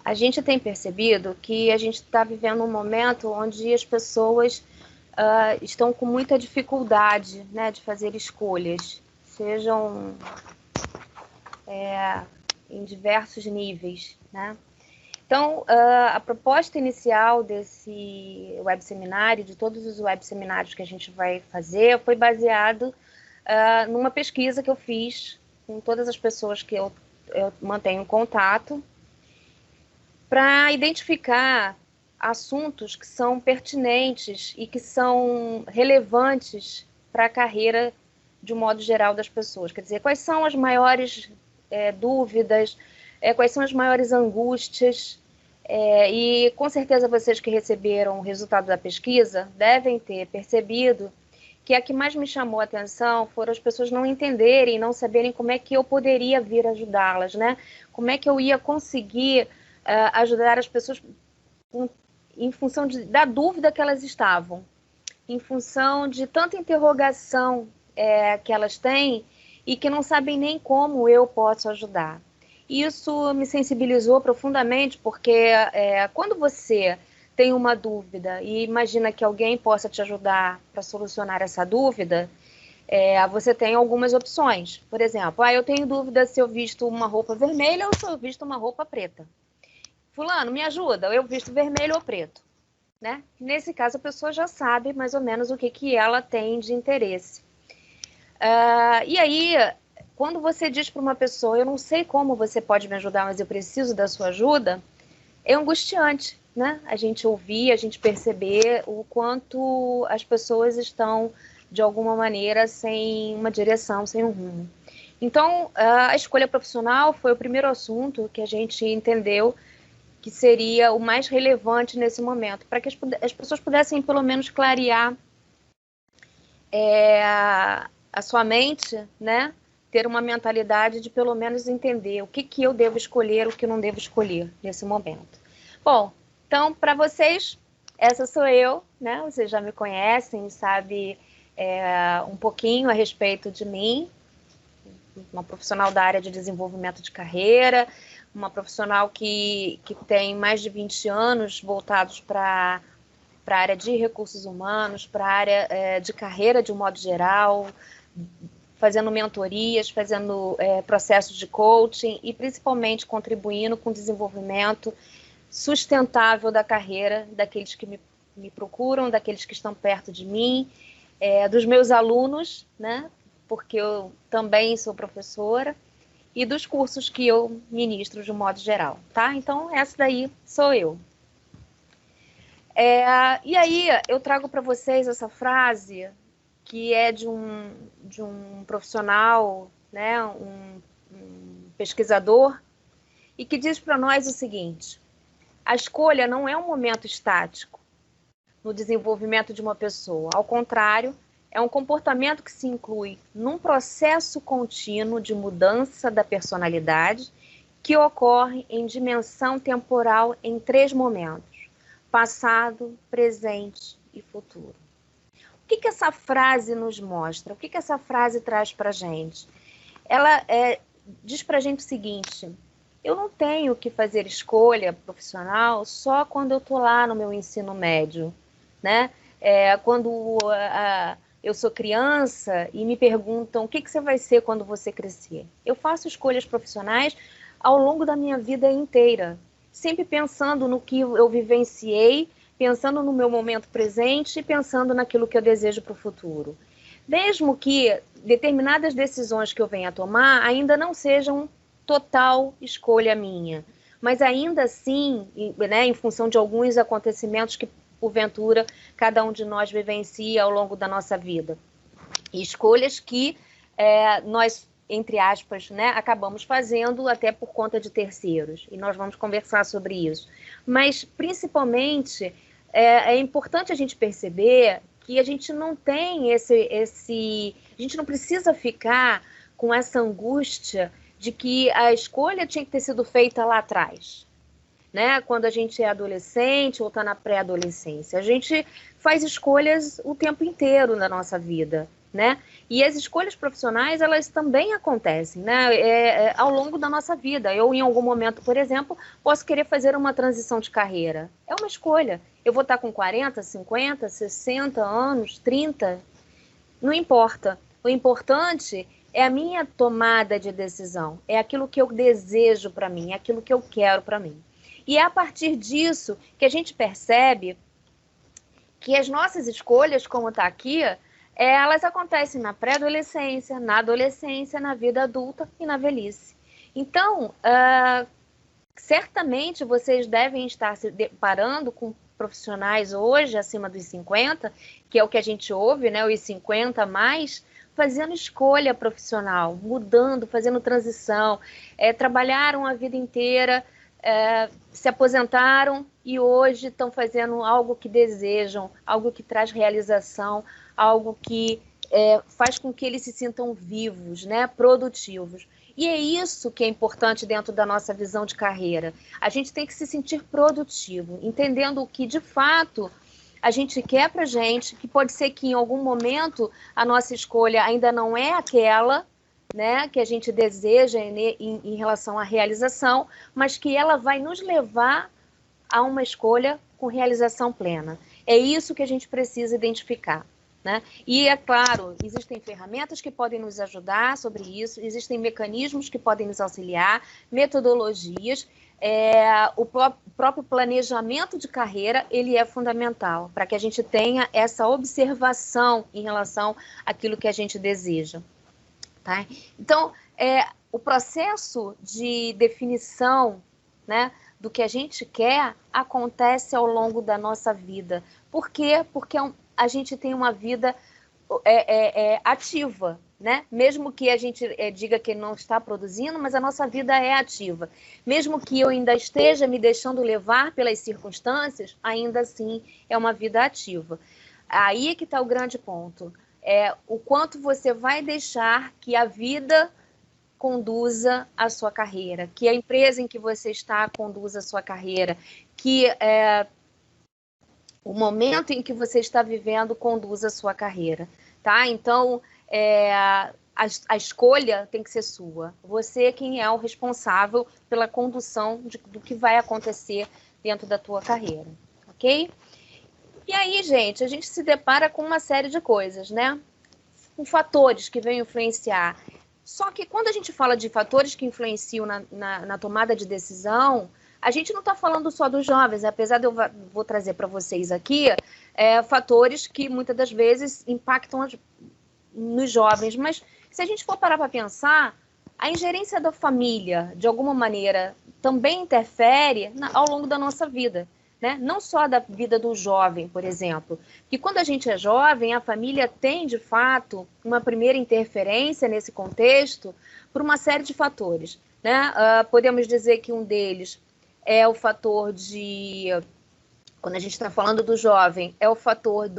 A gente tem percebido que a gente está vivendo um momento onde as pessoas estão com muita dificuldade, né, de fazer escolhas, sejam em diversos níveis, né? Então, a proposta inicial desse web seminário, de todos os web seminários que a gente vai fazer, foi baseado numa pesquisa que eu fiz com todas as pessoas que eu mantenho contato, para identificar assuntos que são pertinentes e que são relevantes para a carreira de um modo geral das pessoas. Quer dizer, quais são as maiores dúvidas, quais são as maiores angústias, e com certeza vocês que receberam o resultado da pesquisa devem ter percebido que a que mais me chamou a atenção foram as pessoas não entenderem, não saberem como é que eu poderia vir ajudá-las, né? Como é que eu ia conseguir ajudar as pessoas em função da dúvida que elas estavam, em função de tanta interrogação que elas têm e que não sabem nem como eu posso ajudar. Isso me sensibilizou profundamente, porque quando você tem uma dúvida e imagina que alguém possa te ajudar para solucionar essa dúvida, você tem algumas opções. Por exemplo, eu tenho dúvida se eu visto uma roupa vermelha ou se eu visto uma roupa preta. Fulano, me ajuda, eu visto vermelho ou preto, né? Nesse caso, a pessoa já sabe mais ou menos o que ela tem de interesse. E aí, quando você diz para uma pessoa, eu não sei como você pode me ajudar, mas eu preciso da sua ajuda, é angustiante, né? A gente ouvir, a gente perceber o quanto as pessoas estão, de alguma maneira, sem uma direção, sem um rumo. Então, a escolha profissional foi o primeiro assunto que a gente entendeu que seria o mais relevante nesse momento, para que as pessoas pudessem, pelo menos, clarear a sua mente, né? Ter uma mentalidade de, pelo menos, entender o que eu devo escolher, o que não devo escolher nesse momento. Bom, então, para vocês, essa sou eu, né? Vocês já me conhecem, sabem um pouquinho a respeito de mim, uma profissional da área de desenvolvimento de carreira, uma profissional que tem mais de 20 anos voltados para a área de recursos humanos, para a área de carreira de um modo geral, fazendo mentorias, fazendo processos de coaching e principalmente contribuindo com o desenvolvimento sustentável da carreira daqueles que me procuram, daqueles que estão perto de mim, dos meus alunos, né? Porque eu também sou professora, e dos cursos que eu ministro de um modo geral, tá? Então, essa daí sou eu. E aí, eu trago para vocês essa frase que é de um profissional, né, um pesquisador, e que diz para nós o seguinte: a escolha não é um momento estático no desenvolvimento de uma pessoa. Ao contrário, é um comportamento que se inclui num processo contínuo de mudança da personalidade que ocorre em dimensão temporal em 3 momentos: passado, presente e futuro. O que essa frase nos mostra? O que essa frase traz para a gente? Ela diz para a gente o seguinte: eu não tenho que fazer escolha profissional só quando eu estou lá no meu ensino médio, né? Quando eu sou criança e me perguntam o que você vai ser quando você crescer. Eu faço escolhas profissionais ao longo da minha vida inteira, sempre pensando no que eu vivenciei, pensando no meu momento presente e pensando naquilo que eu desejo para o futuro. Mesmo que determinadas decisões que eu venha a tomar ainda não sejam total escolha minha, mas ainda assim, né, em função de alguns acontecimentos que porventura cada um de nós vivencia ao longo da nossa vida. E escolhas que nós, entre aspas, né, acabamos fazendo até por conta de terceiros. E nós vamos conversar sobre isso. Mas, principalmente, é importante a gente perceber que a gente não tem a gente não precisa ficar com essa angústia de que a escolha tinha que ter sido feita lá atrás, né? Quando a gente é adolescente ou está na pré-adolescência. A gente faz escolhas o tempo inteiro na nossa vida. né? E as escolhas profissionais, elas também acontecem, né? Ao longo da nossa vida. Eu, em algum momento, por exemplo, posso querer fazer uma transição de carreira. É uma escolha. Eu vou estar com 40, 50, 60 anos, 30, não importa. O importante é a minha tomada de decisão, é aquilo que eu desejo para mim, é aquilo que eu quero para mim. E é a partir disso que a gente percebe que as nossas escolhas, como está aqui, elas acontecem na pré-adolescência, na adolescência, na vida adulta e na velhice. Então, certamente vocês devem estar se deparando com profissionais hoje acima dos 50, que é o que a gente ouve, né, os 50 mais, fazendo escolha profissional, mudando, fazendo transição, trabalharam a vida inteira, se aposentaram e hoje estão fazendo algo que desejam, algo que traz realização, algo que faz com que eles se sintam vivos, né, produtivos. E é isso que é importante dentro da nossa visão de carreira. A gente tem que se sentir produtivo, entendendo o que, de fato, a gente quer para a gente, que pode ser que em algum momento a nossa escolha ainda não é aquela, né, que a gente deseja em relação à realização, mas que ela vai nos levar a uma escolha com realização plena. É isso que a gente precisa identificar. Né? E, é claro, existem ferramentas que podem nos ajudar sobre isso, existem mecanismos que podem nos auxiliar, metodologias, o próprio planejamento de carreira, ele é fundamental para que a gente tenha essa observação em relação àquilo que a gente deseja. Tá? Então, o processo de definição, né, do que a gente quer acontece ao longo da nossa vida. Por quê? Porque a gente tem uma vida ativa, né? Mesmo que a gente diga que não está produzindo, mas a nossa vida é ativa. Mesmo que eu ainda esteja me deixando levar pelas circunstâncias, ainda assim é uma vida ativa. Aí é que está o grande ponto. O quanto você vai deixar que a vida conduza a sua carreira, que a empresa em que você está conduza a sua carreira, que o momento em que você está vivendo conduza a sua carreira, tá? Então, a escolha tem que ser sua. Você é quem é o responsável pela condução do que vai acontecer dentro da tua carreira, ok? E aí, gente, a gente se depara com uma série de coisas, né? Com fatores que vêm influenciar. Só que quando a gente fala de fatores que influenciam na tomada de decisão, a gente não está falando só dos jovens, apesar de eu vou trazer para vocês aqui fatores que muitas das vezes impactam nos jovens, mas se a gente for parar para pensar, a ingerência da família, de alguma maneira, também interfere ao longo da nossa vida, né? Não só da vida do jovem, por exemplo, que quando a gente é jovem, a família tem, de fato, uma primeira interferência nesse contexto por uma série de fatores, né? Podemos dizer que um deles é o fator quando a gente está falando do jovem, é o fator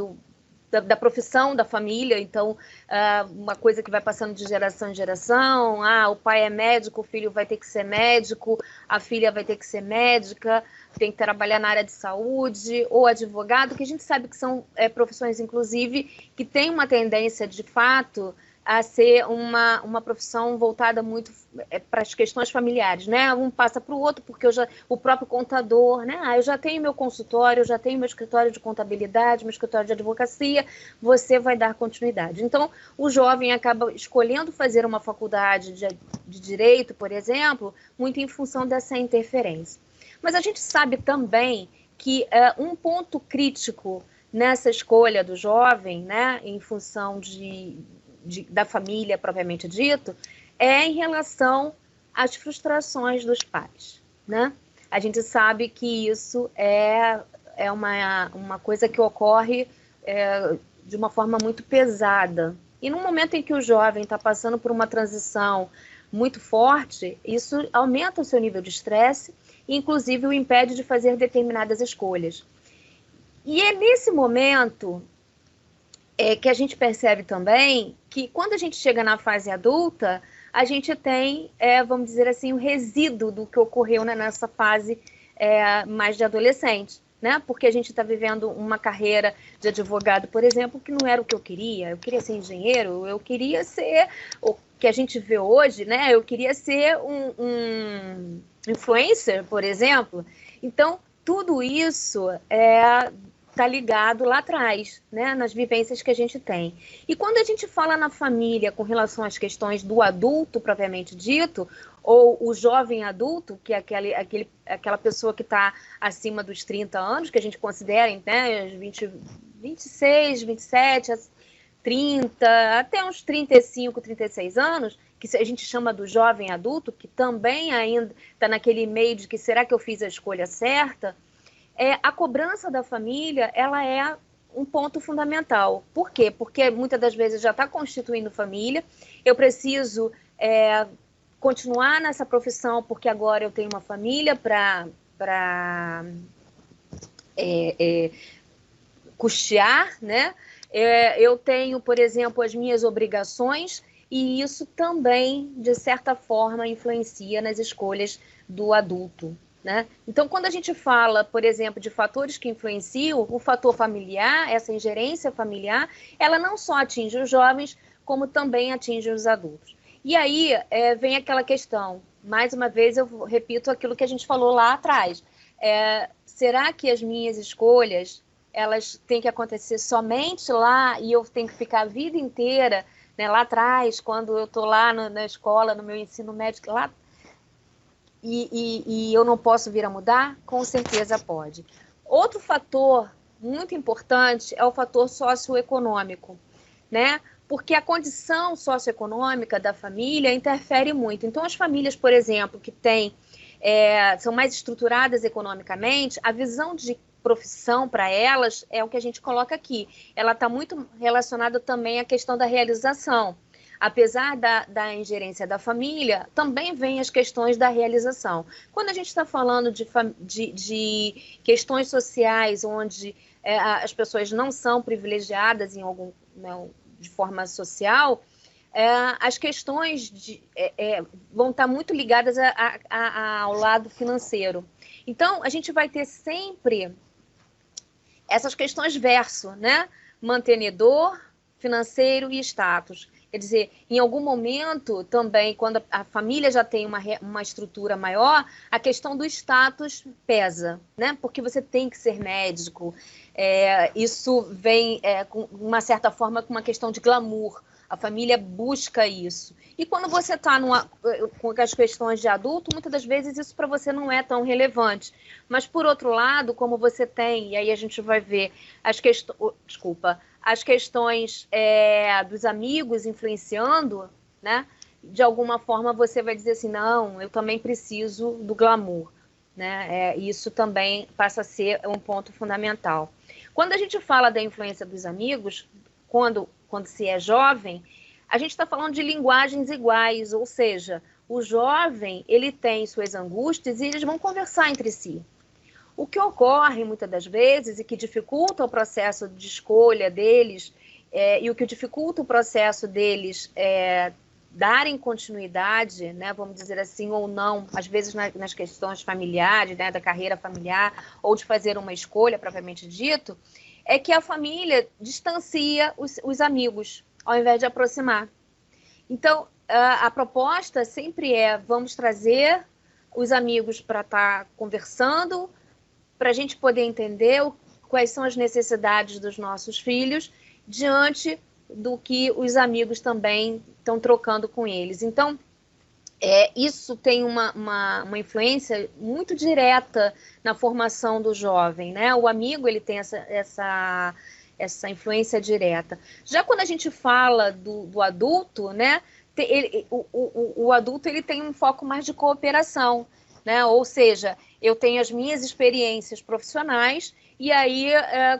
da profissão da família, então, uma coisa que vai passando de geração em geração, o pai é médico, o filho vai ter que ser médico, a filha vai ter que ser médica, tem que trabalhar na área de saúde, ou advogado, que a gente sabe que são profissões, inclusive, que têm uma tendência, de fato, a ser uma profissão voltada muito para as questões familiares, né? Um passa para o outro, porque o próprio contador, né? Eu já tenho meu consultório, eu já tenho meu escritório de contabilidade, meu escritório de advocacia, você vai dar continuidade. Então, o jovem acaba escolhendo fazer uma faculdade de direito, por exemplo, muito em função dessa interferência. Mas a gente sabe também que um ponto crítico nessa escolha do jovem, né, em função da família propriamente dito, é em relação às frustrações dos pais, né? A gente sabe que isso é uma coisa que ocorre de uma forma muito pesada. E no momento em que o jovem está passando por uma transição muito forte, isso aumenta o seu nível de estresse e, inclusive, o impede de fazer determinadas escolhas. E é nesse momento que a gente percebe também que quando a gente chega na fase adulta, a gente tem, vamos dizer assim, um resíduo do que ocorreu nessa fase mais de adolescente, né? Porque a gente está vivendo uma carreira de advogado, por exemplo, que não era o que eu queria. Eu queria ser engenheiro, eu queria ser o que a gente vê hoje, né? Eu queria ser um influencer, por exemplo. Então, tudo isso está ligado lá atrás, né? Nas vivências que a gente tem. E quando a gente fala na família com relação às questões do adulto, propriamente dito, ou o jovem adulto, que é aquela pessoa que está acima dos 30 anos, que a gente considera, né, 26, 27, 30, até uns 35, 36 anos, que a gente chama do jovem adulto, que também ainda está naquele meio de que será que eu fiz a escolha certa, a cobrança da família, ela é um ponto fundamental. Por quê? Porque muitas das vezes já está constituindo família, eu preciso continuar nessa profissão porque agora eu tenho uma família para custear, né? Eu tenho, por exemplo, as minhas obrigações e isso também, de certa forma, influencia nas escolhas do adulto, né? Então, quando a gente fala, por exemplo, de fatores que influenciam, o fator familiar, essa ingerência familiar, ela não só atinge os jovens, como também atinge os adultos. E aí vem aquela questão, mais uma vez eu repito aquilo que a gente falou lá atrás, será que as minhas escolhas, elas têm que acontecer somente lá e eu tenho que ficar a vida inteira, né, lá atrás, quando eu estou lá na escola, no meu ensino médio, lá, e eu não posso vir a mudar? Com certeza pode. Outro fator muito importante é o fator socioeconômico, né? Porque a condição socioeconômica da família interfere muito. Então, as famílias, por exemplo, que são mais estruturadas economicamente, a visão de profissão para elas é o que a gente coloca aqui. Ela está muito relacionada também à questão da realização. Apesar da ingerência da família, também vem as questões da realização. Quando a gente está falando de questões sociais, onde as pessoas não são privilegiadas de forma social, as questões vão estar muito ligadas ao lado financeiro. Então, a gente vai ter sempre essas questões verso, né? Mantenedor, financeiro e status. Quer dizer, em algum momento também, quando a família já tem uma estrutura maior, a questão do status pesa, né? Porque você tem que ser médico. Isso vem, com uma certa forma, com uma questão de glamour. A família busca isso. E quando você está com as questões de adulto, muitas das vezes isso para você não é tão relevante. Mas, por outro lado, como você tem, e aí a gente vai ver as questões dos amigos influenciando, né? De alguma forma você vai dizer assim, não, eu também preciso do glamour, né? Isso também passa a ser um ponto fundamental. Quando a gente fala da influência dos amigos, quando se é jovem, a gente está falando de linguagens iguais, ou seja, o jovem ele tem suas angústias e eles vão conversar entre si. O que ocorre muitas das vezes e que dificulta o processo de escolha deles e o que dificulta o processo deles darem continuidade, né, vamos dizer assim, ou não, às vezes nas questões familiares, né, da carreira familiar, ou de fazer uma escolha propriamente dito, é que a família distancia os amigos, ao invés de aproximar. Então, a proposta sempre vamos trazer os amigos para estar conversando, para a gente poder entender quais são as necessidades dos nossos filhos diante do que os amigos também estão trocando com eles. Então, isso tem uma influência muito direta na formação do jovem, né? O amigo ele tem essa influência direta. Já quando a gente fala do adulto, né? O adulto ele tem um foco mais de cooperação, né? Ou seja, eu tenho as minhas experiências profissionais e aí,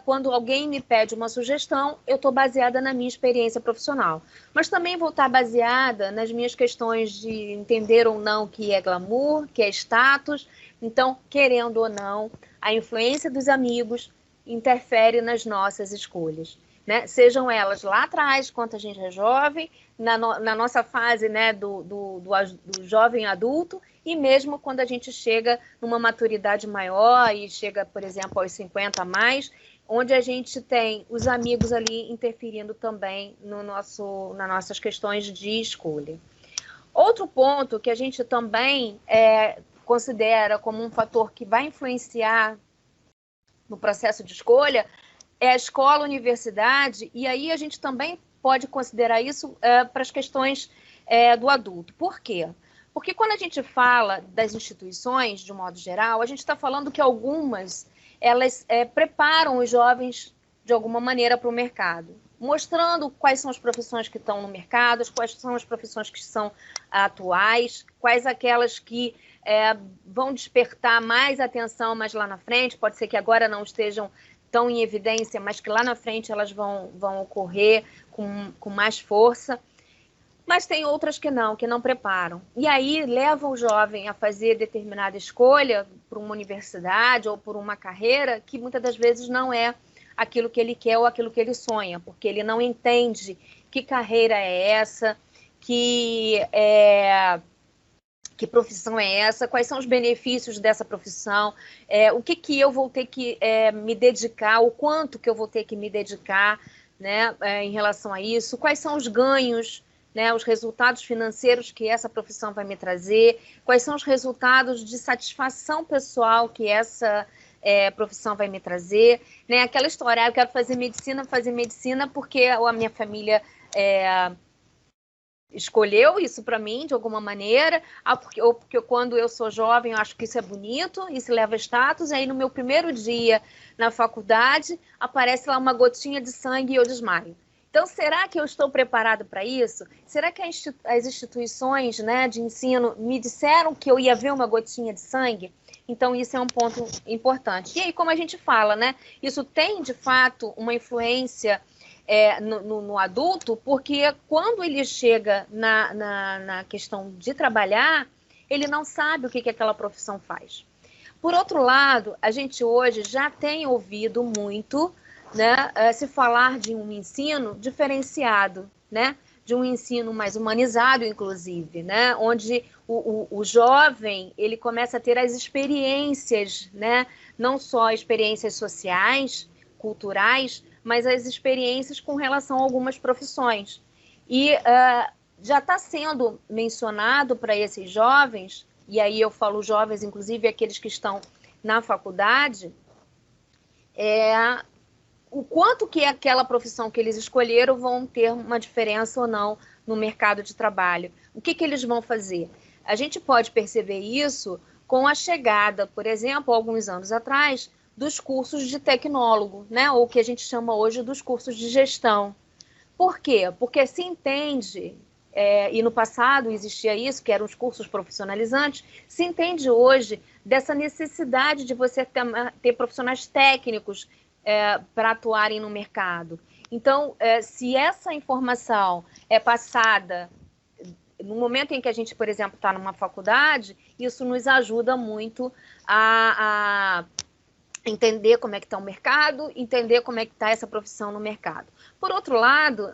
quando alguém me pede uma sugestão, eu estou baseada na minha experiência profissional. Mas também vou estar baseada nas minhas questões de entender ou não o que é glamour, que é status. Então, querendo ou não, a influência dos amigos interfere nas nossas escolhas, né? Sejam elas lá atrás, quando a gente é jovem, na nossa fase, né, do jovem adulto, e mesmo quando a gente chega numa maturidade maior e chega, por exemplo, aos 50 a mais, onde a gente tem os amigos ali interferindo também nas nossas questões de escolha. Outro ponto que a gente também considera como um fator que vai influenciar no processo de escolha é a escola, a universidade, e aí a gente também pode considerar isso para as questões do adulto. Por quê? Porque quando a gente fala das instituições, de um modo geral, a gente está falando que algumas, elas preparam os jovens, de alguma maneira, para o mercado, mostrando quais são as profissões que estão no mercado, quais são as profissões que são atuais, quais aquelas que vão despertar mais atenção mais lá na frente, pode ser que agora não estejam tão em evidência, mas que lá na frente elas vão ocorrer com mais força. Mas tem outras que não preparam. E aí leva o jovem a fazer determinada escolha por uma universidade ou por uma carreira que muitas das vezes não é aquilo que ele quer ou aquilo que ele sonha, porque ele não entende que carreira é essa, que profissão é essa, quais são os benefícios dessa profissão, o que eu vou ter que me dedicar, o quanto que eu vou ter que me dedicar, né, em relação a isso, quais são os ganhos, né, os resultados financeiros que essa profissão vai me trazer, quais são os resultados de satisfação pessoal que essa profissão vai me trazer, né, aquela história, eu quero fazer medicina porque a minha família escolheu isso para mim de alguma maneira, ou porque quando eu sou jovem eu acho que isso é bonito, isso leva status, e aí no meu primeiro dia na faculdade aparece lá uma gotinha de sangue e eu desmaio. Então, será que eu estou preparado para isso? Será que as instituições, né, de ensino me disseram que eu ia ver uma gotinha de sangue? Então, isso é um ponto importante. E aí, como a gente fala, né, isso tem, de fato, uma influência no adulto, porque quando ele chega na questão de trabalhar, ele não sabe o que aquela profissão faz. Por outro lado, a gente hoje já tem ouvido muito, né, se falar de um ensino diferenciado, né, de um ensino mais humanizado, inclusive, né, onde o jovem ele começa a ter as experiências, né, não só experiências sociais, culturais, mas as experiências com relação a algumas profissões. E já está sendo mencionado para esses jovens, e aí eu falo jovens, inclusive aqueles que estão na faculdade, o quanto que aquela profissão que eles escolheram vão ter uma diferença ou não no mercado de trabalho. O que eles vão fazer? A gente pode perceber isso com a chegada, por exemplo, alguns anos atrás, dos cursos de tecnólogo, né? Ou que a gente chama hoje dos cursos de gestão. Por quê? Porque se entende, e no passado existia isso, que eram os cursos profissionalizantes, se entende hoje dessa necessidade de você ter profissionais técnicos para atuarem no mercado. Então, se essa informação é passada no momento em que a gente, por exemplo, está numa faculdade, isso nos ajuda muito a entender como é que está o mercado, entender como é que está essa profissão no mercado. Por outro lado,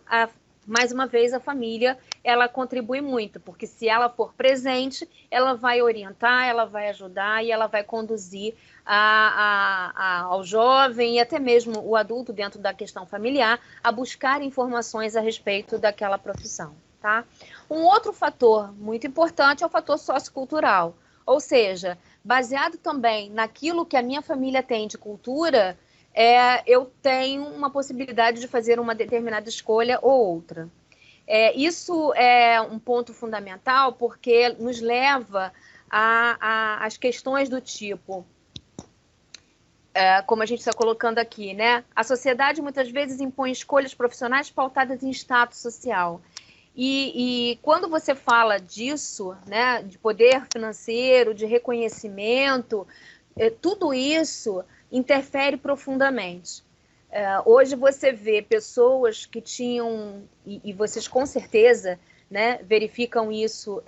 mais uma vez, a família, ela contribui muito, porque se ela for presente, ela vai orientar, ela vai ajudar e ela vai conduzir ao jovem e até mesmo o adulto dentro da questão familiar a buscar informações a respeito daquela profissão, tá? Um outro fator muito importante é o fator sociocultural, ou seja, baseado também naquilo que a minha família tem de cultura, eu tenho uma possibilidade de fazer uma determinada escolha ou outra. Isso é um ponto fundamental porque nos leva às questões do tipo, como a gente está colocando aqui, né? A sociedade muitas vezes impõe escolhas profissionais pautadas em status social. E quando você fala disso, né, de poder financeiro, de reconhecimento, tudo isso interfere profundamente. Hoje você vê pessoas que tinham, e vocês com certeza, né, verificam isso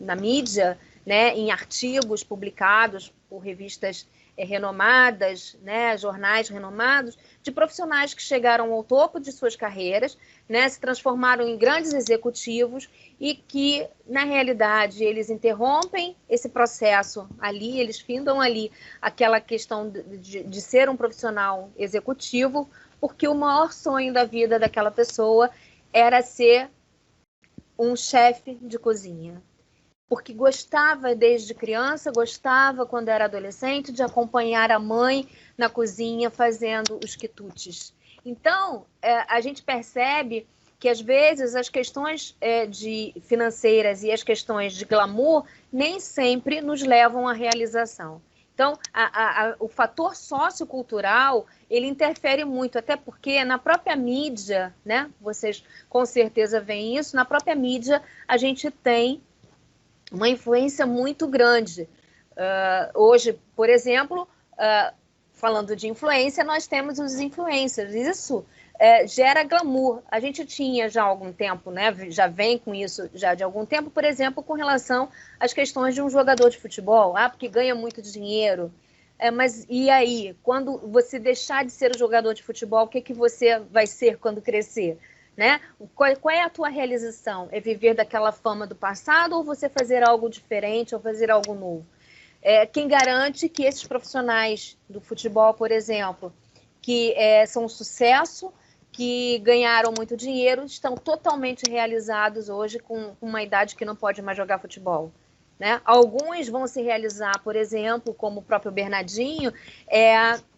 na mídia, né, em artigos publicados por revistas renomadas, né, jornais renomados, de profissionais que chegaram ao topo de suas carreiras, né, se transformaram em grandes executivos e que, na realidade, eles interrompem esse processo ali, eles findam ali aquela questão de ser um profissional executivo, porque o maior sonho da vida daquela pessoa era ser um chefe de cozinha. Porque gostava desde criança, gostava quando era adolescente de acompanhar a mãe na cozinha fazendo os quitutes. Então, a gente percebe que às vezes as questões de financeiras e as questões de glamour nem sempre nos levam à realização. Então, o fator sociocultural, ele interfere muito, até porque na própria mídia, né, vocês com certeza veem isso, na própria mídia a gente tem uma influência muito grande. Hoje, por exemplo, falando de influência, nós temos os influencers. Isso gera glamour. A gente tinha já há algum tempo, né? Já vem com isso já de algum tempo, por exemplo, com relação às questões de um jogador de futebol, porque ganha muito dinheiro. Mas e aí? Quando você deixar de ser o jogador de futebol, o que você vai ser quando crescer? Né? Qual é a tua realização? É viver daquela fama do passado ou você fazer algo diferente ou fazer algo novo? Quem garante que esses profissionais do futebol, por exemplo, que são um sucesso, que ganharam muito dinheiro, estão totalmente realizados hoje com uma idade que não pode mais jogar futebol? Né? Alguns vão se realizar, por exemplo, como o próprio Bernardinho,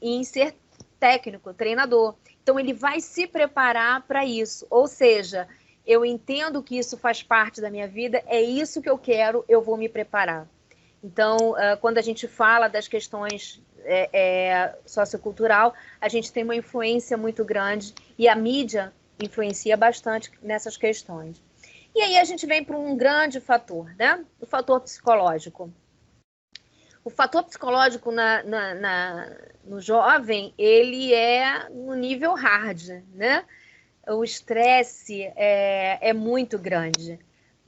em ser técnico, treinador. Então, ele vai se preparar para isso. Ou seja, eu entendo que isso faz parte da minha vida, é isso que eu quero, eu vou me preparar. Então, quando a gente fala das questões sociocultural, a gente tem uma influência muito grande e a mídia influencia bastante nessas questões. E aí a gente vem para um grande fator, né? O fator psicológico. O fator psicológico no jovem, ele é no nível hard, né? O estresse é muito grande,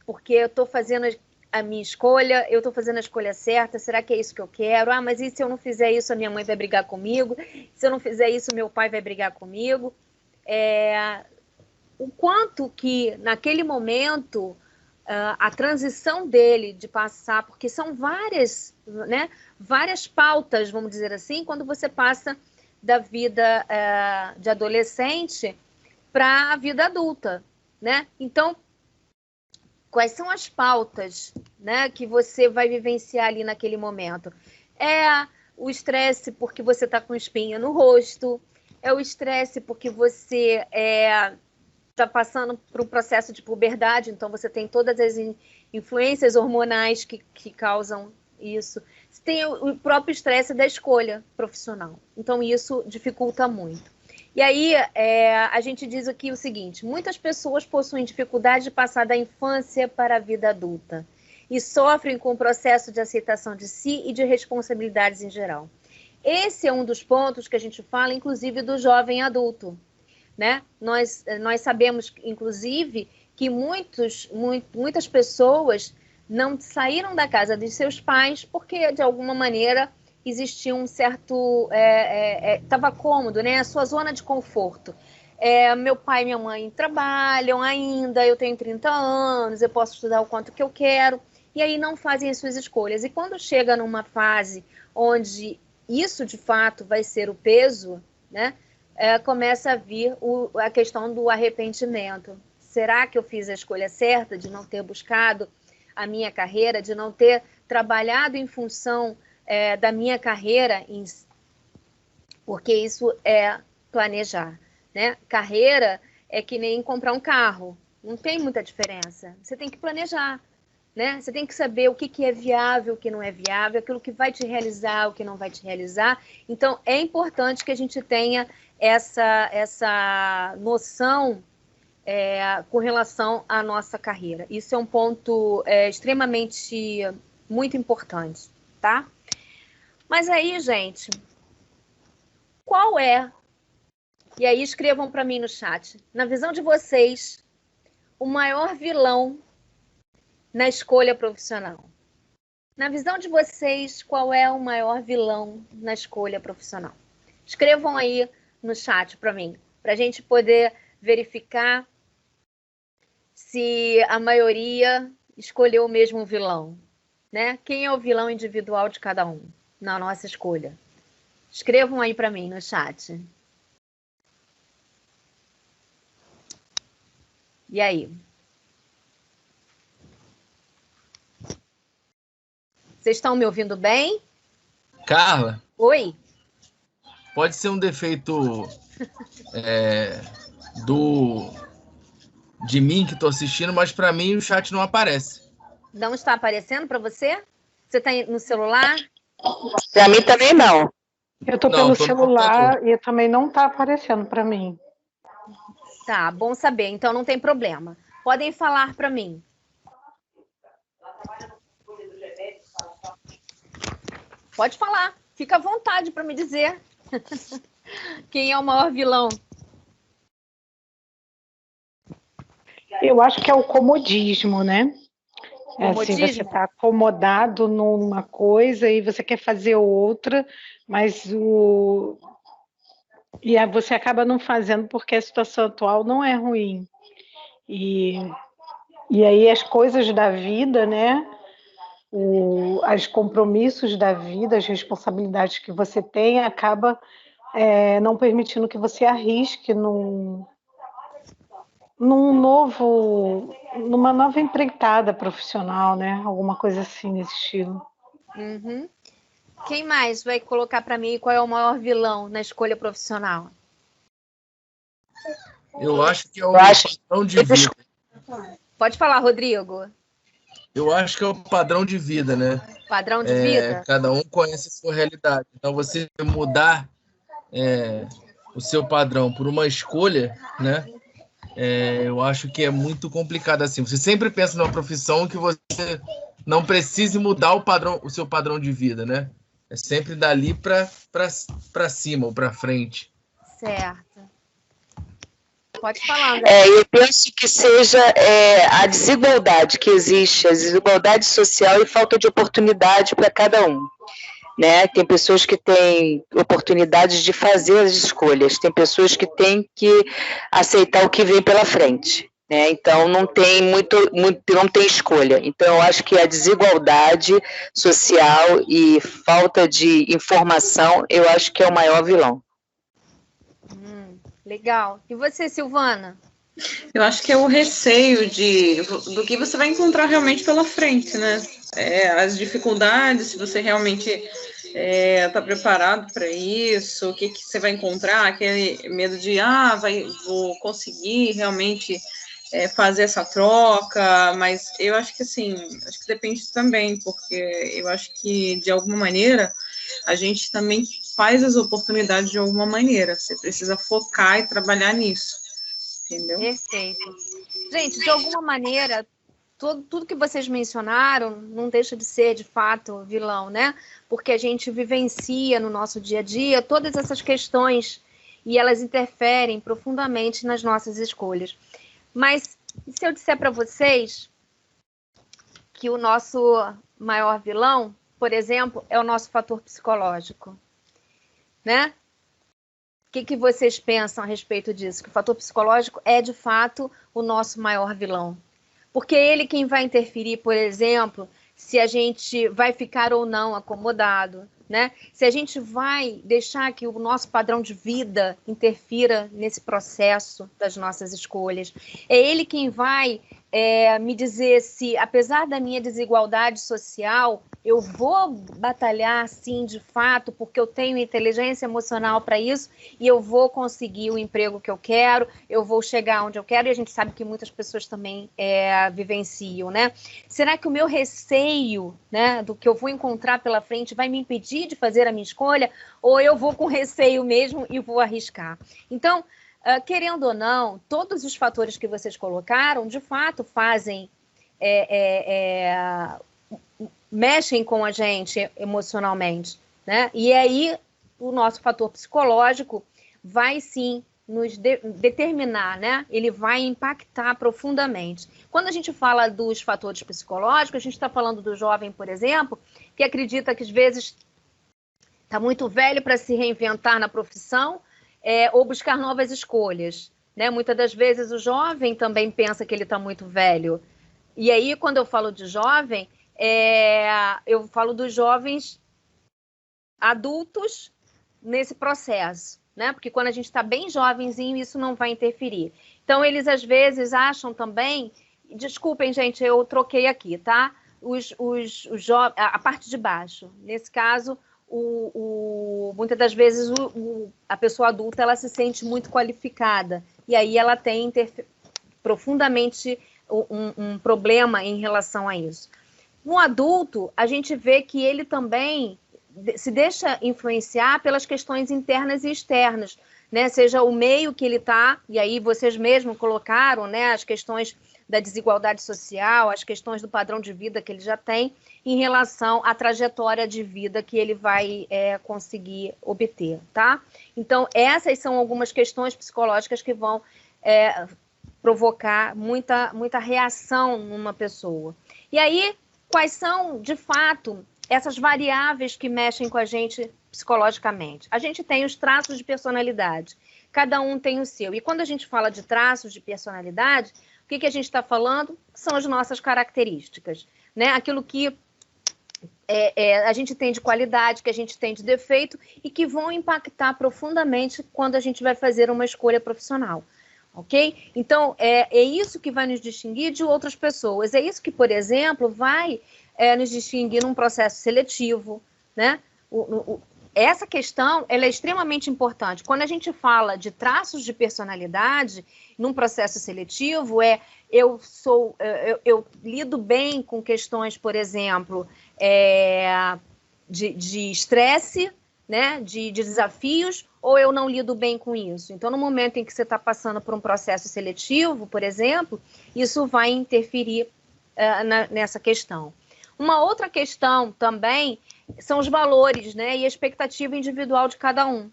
porque eu estou fazendo a minha escolha, eu estou fazendo a escolha certa, será que é isso que eu quero? Mas e se eu não fizer isso, a minha mãe vai brigar comigo? Se eu não fizer isso, meu pai vai brigar comigo? O quanto que, naquele momento, a transição dele de passar, porque são várias, né, várias pautas, vamos dizer assim, quando você passa da vida de adolescente para a vida adulta, né? Então, quais são as pautas, né, que você vai vivenciar ali naquele momento? O estresse porque você está com espinha no rosto, é o estresse porque você está passando por um processo de puberdade, então você tem todas as influências hormonais que causam isso. Você tem o próprio estresse da escolha profissional. Então, isso dificulta muito. E aí, a gente diz aqui o seguinte, muitas pessoas possuem dificuldade de passar da infância para a vida adulta e sofrem com o processo de aceitação de si e de responsabilidades em geral. Esse é um dos pontos que a gente fala, inclusive, do jovem adulto. Né? Nós sabemos, inclusive, que muitas pessoas não saíram da casa de seus pais porque, de alguma maneira, existia um certo... estava cômodo, né? A sua zona de conforto. Meu pai e minha mãe trabalham ainda, eu tenho 30 anos, eu posso estudar o quanto que eu quero, e aí não fazem as suas escolhas. E quando chega numa fase onde isso, de fato, vai ser o peso, né? Começa a vir a questão do arrependimento. Será que eu fiz a escolha certa de não ter buscado a minha carreira, de não ter trabalhado em função da minha carreira? Porque isso é planejar, né? Carreira é que nem comprar um carro. Não tem muita diferença. Você tem que planejar, né? Você tem que saber o que é viável, o que não é viável, aquilo que vai te realizar, o que não vai te realizar. Então, é importante que a gente tenha essa noção com relação à nossa carreira. Isso é um ponto extremamente muito importante, tá? Mas aí, gente, qual é? E aí escrevam para mim no chat. Na visão de vocês, o maior vilão na escolha profissional? Na visão de vocês, qual é o maior vilão na escolha profissional? Escrevam aí no chat para mim, para a gente poder verificar se a maioria escolheu o mesmo vilão, né? Quem é o vilão individual de cada um na nossa escolha? Escrevam aí para mim no chat. E aí? Vocês estão me ouvindo bem? Carla? Oi? Pode ser um defeito de mim que estou assistindo, mas para mim o chat não aparece. Não está aparecendo para você? Você está no celular? Para mim também não. Eu estou pelo celular e também não está aparecendo para mim. Tá, bom saber. Então não tem problema. Podem falar para mim. Pode falar. Fica à vontade para me dizer. Quem é o maior vilão? Eu acho que é o comodismo, né? Comodismo? Assim, você está acomodado numa coisa e você quer fazer outra, mas e aí você acaba não fazendo porque a situação atual não é ruim. E aí as coisas da vida, né? Os compromissos da vida, as responsabilidades que você tem, acaba não permitindo que você arrisque numa nova empreitada profissional, né? Alguma coisa assim nesse estilo. Uhum. Quem mais vai colocar para mim qual é o maior vilão na escolha profissional? Eu acho que é o padrão de vida. Pode falar, Rodrigo. Eu acho que é o padrão de vida, né? Padrão de vida? Cada um conhece a sua realidade. Então, você mudar o seu padrão por uma escolha, né? Eu acho que é muito complicado assim. Você sempre pensa numa profissão que você não precise mudar o seu padrão de vida, né? É sempre dali para cima ou para frente. Certo. Pode falar, André. Eu penso que seja a desigualdade que existe, a desigualdade social e falta de oportunidade para cada um. Né? Tem pessoas que têm oportunidades de fazer as escolhas, tem pessoas que têm que aceitar o que vem pela frente. Né? Então não tem não tem escolha. Então eu acho que a desigualdade social e falta de informação, eu acho que é o maior vilão. Legal. E você, Silvana? Eu acho que é o receio do que você vai encontrar realmente pela frente, né? As dificuldades, se você realmente está preparado para isso, o que você vai encontrar, aquele medo de, vou conseguir realmente fazer essa troca, mas eu acho que assim, acho que depende também, porque eu acho que, de alguma maneira, a gente também faz as oportunidades de alguma maneira, você precisa focar e trabalhar nisso. Entendeu? Perfeito. Gente, de alguma maneira, tudo que vocês mencionaram não deixa de ser, de fato, vilão, né? Porque a gente vivencia no nosso dia a dia todas essas questões e elas interferem profundamente nas nossas escolhas. Mas se eu disser para vocês que o nosso maior vilão, por exemplo, é o nosso fator psicológico, né? O que vocês pensam a respeito disso? Que o fator psicológico é, de fato, o nosso maior vilão. Porque é ele quem vai interferir, por exemplo, se a gente vai ficar ou não acomodado, né? Se a gente vai deixar que o nosso padrão de vida interfira nesse processo das nossas escolhas. É ele quem vai me dizer se, apesar da minha desigualdade social, eu vou batalhar, sim, de fato, porque eu tenho inteligência emocional para isso e eu vou conseguir o emprego que eu quero, eu vou chegar onde eu quero, e a gente sabe que muitas pessoas também vivenciam, né? Será que o meu receio, né, do que eu vou encontrar pela frente vai me impedir de fazer a minha escolha, ou eu vou com receio mesmo e vou arriscar? Então, querendo ou não, todos os fatores que vocês colocaram, de fato, fazem... mexem com a gente emocionalmente, né? E aí o nosso fator psicológico vai sim nos determinar, né? Ele vai impactar profundamente. Quando a gente fala dos fatores psicológicos, a gente está falando do jovem, por exemplo, que acredita que às vezes está muito velho para se reinventar na profissão, ou buscar novas escolhas, né? Muitas das vezes o jovem também pensa que ele está muito velho. E aí, quando eu falo de jovem, eu falo dos jovens adultos nesse processo, né? Porque quando a gente está bem jovenzinho, isso não vai interferir. Então, eles às vezes acham também, desculpem, gente, eu troquei aqui, tá? A parte de baixo. Nesse caso, muitas das vezes a pessoa adulta ela se sente muito qualificada e aí ela tem profundamente um problema em relação a isso. No adulto, a gente vê que ele também se deixa influenciar pelas questões internas e externas, né? Seja o meio que ele está, e aí vocês mesmos colocaram, né, as questões da desigualdade social, as questões do padrão de vida que ele já tem em relação à trajetória de vida que ele vai conseguir obter, tá? Então, essas são algumas questões psicológicas que vão provocar muita reação numa pessoa. E aí, quais são, de fato, essas variáveis que mexem com a gente psicologicamente? A gente tem os traços de personalidade, cada um tem o seu. E quando a gente fala de traços de personalidade, o que a gente está falando? São as nossas características, né? Aquilo que a gente tem de qualidade, que a gente tem de defeito e que vão impactar profundamente quando a gente vai fazer uma escolha profissional, ok? Então, é isso que vai nos distinguir de outras pessoas. É isso que, por exemplo, vai nos distinguir num processo seletivo, né? Essa questão ela é extremamente importante. Quando a gente fala de traços de personalidade num processo seletivo, eu lido bem com questões, por exemplo, de estresse, né, de desafios, ou eu não lido bem com isso. Então, no momento em que você está passando por um processo seletivo, por exemplo, isso vai interferir nessa questão. Uma outra questão também são os valores, né, e a expectativa individual de cada um,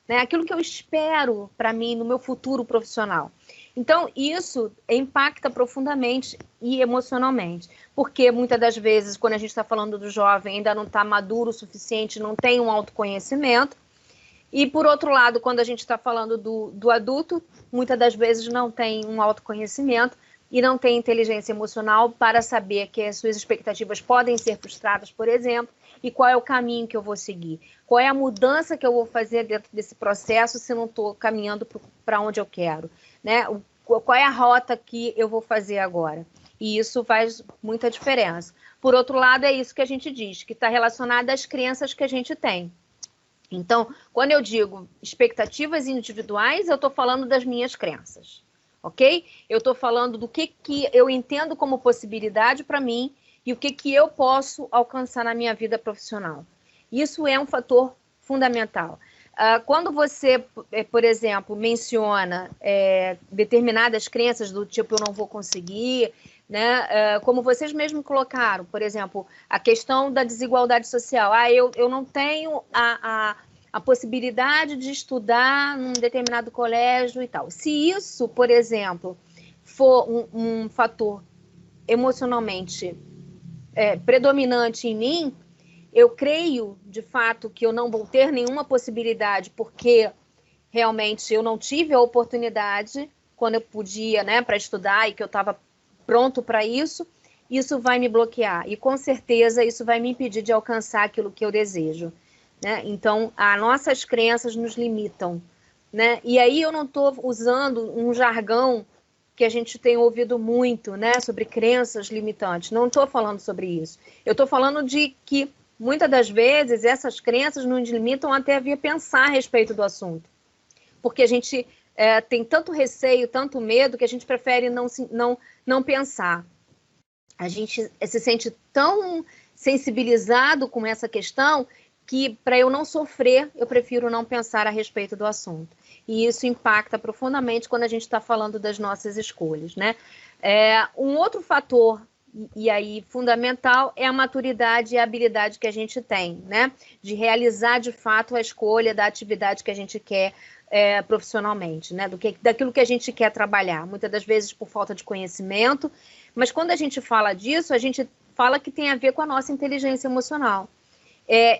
né, aquilo que eu espero para mim no meu futuro profissional. Então, isso impacta profundamente e emocionalmente, porque muitas das vezes, quando a gente está falando do jovem, ainda não está maduro o suficiente, não tem um autoconhecimento, e, por outro lado, quando a gente está falando do adulto, muitas das vezes não tem um autoconhecimento e não tem inteligência emocional para saber que as suas expectativas podem ser frustradas, por exemplo, e qual é o caminho que eu vou seguir, qual é a mudança que eu vou fazer dentro desse processo se não estou caminhando para onde eu quero, né? Qual é a rota que eu vou fazer agora? E isso faz muita diferença. Por outro lado, é isso que a gente diz, que está relacionado às crenças que a gente tem. Então, quando eu digo expectativas individuais, eu estou falando das minhas crenças, ok? Eu estou falando do que eu entendo como possibilidade para mim e o que eu posso alcançar na minha vida profissional. Isso é um fator fundamental. Quando você, por exemplo, menciona determinadas crenças do tipo eu não vou conseguir, né? Como vocês mesmos colocaram, por exemplo, a questão da desigualdade social. Eu não tenho a possibilidade de estudar num determinado colégio e tal. Se isso, por exemplo, for um fator emocionalmente predominante em mim, eu creio, de fato, que eu não vou ter nenhuma possibilidade, porque realmente eu não tive a oportunidade quando eu podia, né, para estudar e que eu estava pronto para isso, isso vai me bloquear. E, com certeza, isso vai me impedir de alcançar aquilo que eu desejo, né? Então, as nossas crenças nos limitam, né? E aí eu não estou usando um jargão que a gente tem ouvido muito, né, sobre crenças limitantes. Não estou falando sobre isso. Eu estou falando de que, muitas das vezes, essas crenças nos limitam até a pensar a respeito do assunto. Porque a gente tem tanto receio, tanto medo, que a gente prefere não pensar. A gente se sente tão sensibilizado com essa questão que, para eu não sofrer, eu prefiro não pensar a respeito do assunto. E isso impacta profundamente quando a gente está falando das nossas escolhas, né? Um outro fator, e aí fundamental, é a maturidade e a habilidade que a gente tem, né? De realizar, de fato, a escolha da atividade que a gente quer profissionalmente, né? Daquilo que a gente quer trabalhar, muitas das vezes por falta de conhecimento, mas quando a gente fala disso, a gente fala que tem a ver com a nossa inteligência emocional.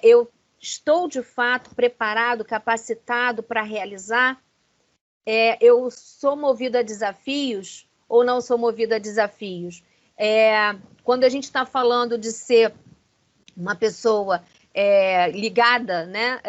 Eu estou, de fato, preparado, capacitado para realizar? Eu sou movido a desafios ou não sou movido a desafios? Quando a gente está falando de ser uma pessoa ligada, né,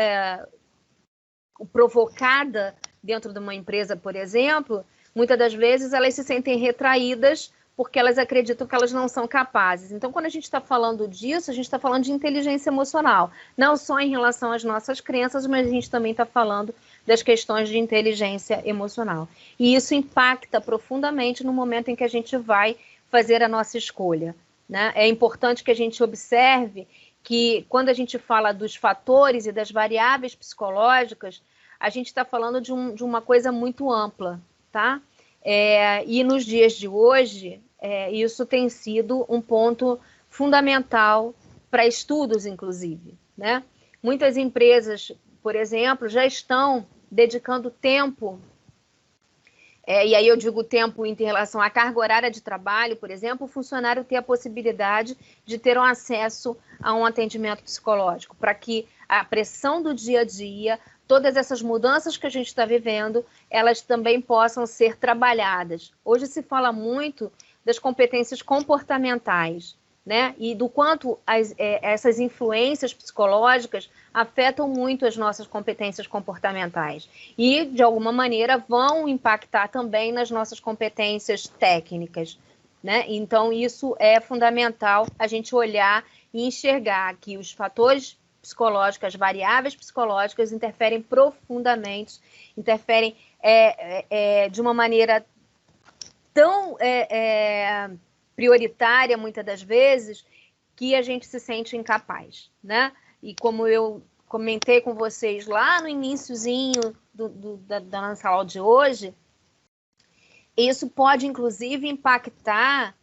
provocada dentro de uma empresa, por exemplo, muitas das vezes elas se sentem retraídas porque elas acreditam que elas não são capazes. Então, quando a gente está falando disso, a gente está falando de inteligência emocional, não só em relação às nossas crenças, mas a gente também está falando das questões de inteligência emocional. E isso impacta profundamente no momento em que a gente vai fazer a nossa escolha, né? É importante que a gente observe que, quando a gente fala dos fatores e das variáveis psicológicas, a gente está falando de uma coisa muito ampla, tá? E nos dias de hoje, isso tem sido um ponto fundamental para estudos, inclusive, né? Muitas empresas, por exemplo, já estão dedicando tempo, e aí eu digo tempo em relação à carga horária de trabalho, por exemplo, o funcionário ter a possibilidade de ter um acesso a um atendimento psicológico, para que a pressão do dia a dia, todas essas mudanças que a gente está vivendo, elas também possam ser trabalhadas. Hoje se fala muito das competências comportamentais, né? E do quanto essas influências psicológicas afetam muito as nossas competências comportamentais. E, de alguma maneira, vão impactar também nas nossas competências técnicas, né? Então, isso é fundamental, a gente olhar e enxergar que os fatores psicológicos, as variáveis psicológicas interferem profundamente, interferem de uma maneira tão prioritária, muitas das vezes, que a gente se sente incapaz, né? E como eu comentei com vocês lá no iniciozinho da nossa aula de hoje, isso pode, inclusive, impactar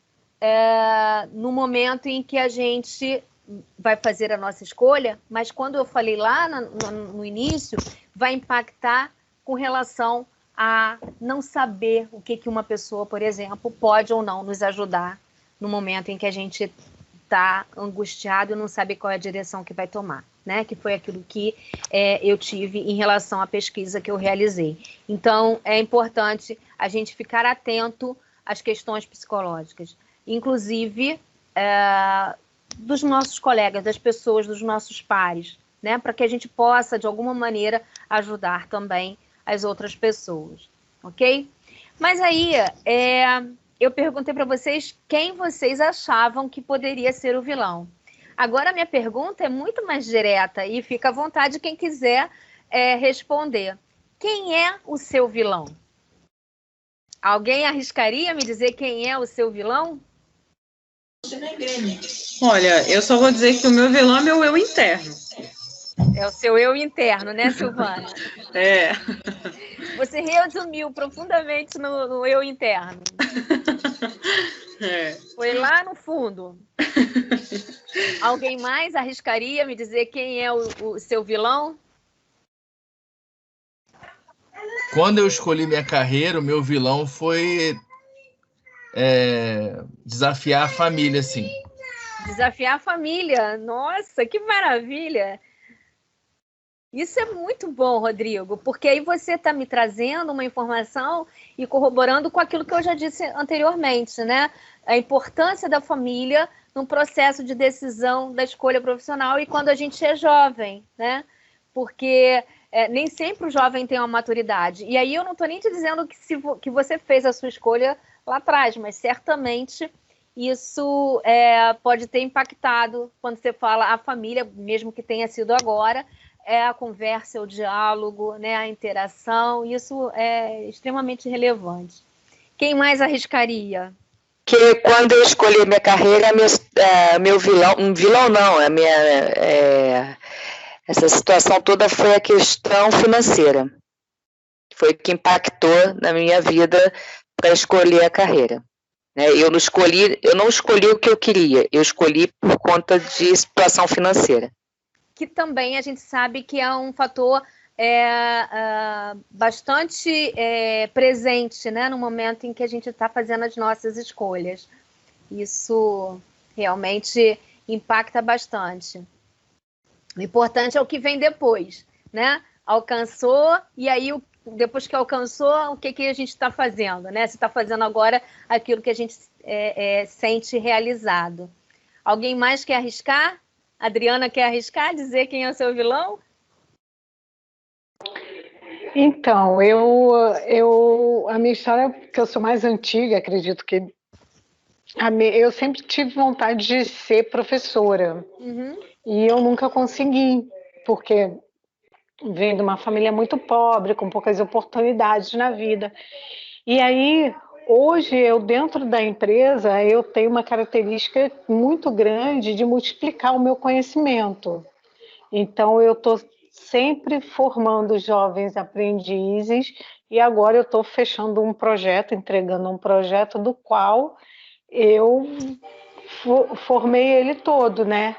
no momento em que a gente vai fazer a nossa escolha, mas quando eu falei lá no início, vai impactar com relação a não saber o que uma pessoa, por exemplo, pode ou não nos ajudar no momento em que a gente está angustiado e não sabe qual é a direção que vai tomar, né? Que foi aquilo que eu tive em relação à pesquisa que eu realizei. Então, é importante a gente ficar atento às questões psicológicas, inclusive dos nossos colegas, das pessoas, dos nossos pares, né? Para que a gente possa, de alguma maneira, ajudar também as outras pessoas, ok? Mas aí, eu perguntei para vocês quem vocês achavam que poderia ser o vilão. Agora, a minha pergunta é muito mais direta e fica à vontade quem quiser responder. Quem é o seu vilão? Alguém arriscaria me dizer quem é o seu vilão? Olha, eu só vou dizer que o meu vilão é meu eu interno. É o seu eu interno, né, Silvana? Você resumiu profundamente no eu interno. Foi lá no fundo. Alguém mais arriscaria me dizer quem é o seu vilão? Quando eu escolhi minha carreira, o meu vilão foi desafiar a família, assim. Desafiar a família. Nossa, que maravilha! Isso é muito bom, Rodrigo, porque aí você está me trazendo uma informação e corroborando com aquilo que eu já disse anteriormente, né? A importância da família no processo de decisão da escolha profissional e quando a gente é jovem, né? Porque nem sempre o jovem tem uma maturidade. E aí eu não estou nem te dizendo que você fez a sua escolha lá atrás, mas certamente isso pode ter impactado quando você fala a família, mesmo que tenha sido agora, a conversa, o diálogo, né, a interação, isso é extremamente relevante. Quem mais arriscaria? Que quando eu escolhi minha carreira, meu vilão, um vilão não, essa situação toda foi a questão financeira. Foi o que impactou na minha vida para escolher a carreira. Eu não escolhi o que eu queria, eu escolhi por conta de situação financeira. Que também a gente sabe que é um fator bastante presente, né, no momento em que a gente está fazendo as nossas escolhas. Isso realmente impacta bastante. O importante é o que vem depois, né? Alcançou, e aí, depois que alcançou, o que a gente está fazendo, né? Se está fazendo agora aquilo que a gente sente realizado. Alguém mais quer arriscar? Adriana quer arriscar, dizer quem é o seu vilão? Então, a minha história, que eu sou mais antiga, acredito que eu sempre tive vontade de ser professora. Uhum. E eu nunca consegui, porque venho de uma família muito pobre, com poucas oportunidades na vida. E aí, hoje, dentro da empresa, eu tenho uma característica muito grande de multiplicar o meu conhecimento. Então, eu estou sempre formando jovens aprendizes e agora eu estou fechando um projeto, entregando um projeto do qual eu formei ele todo, né?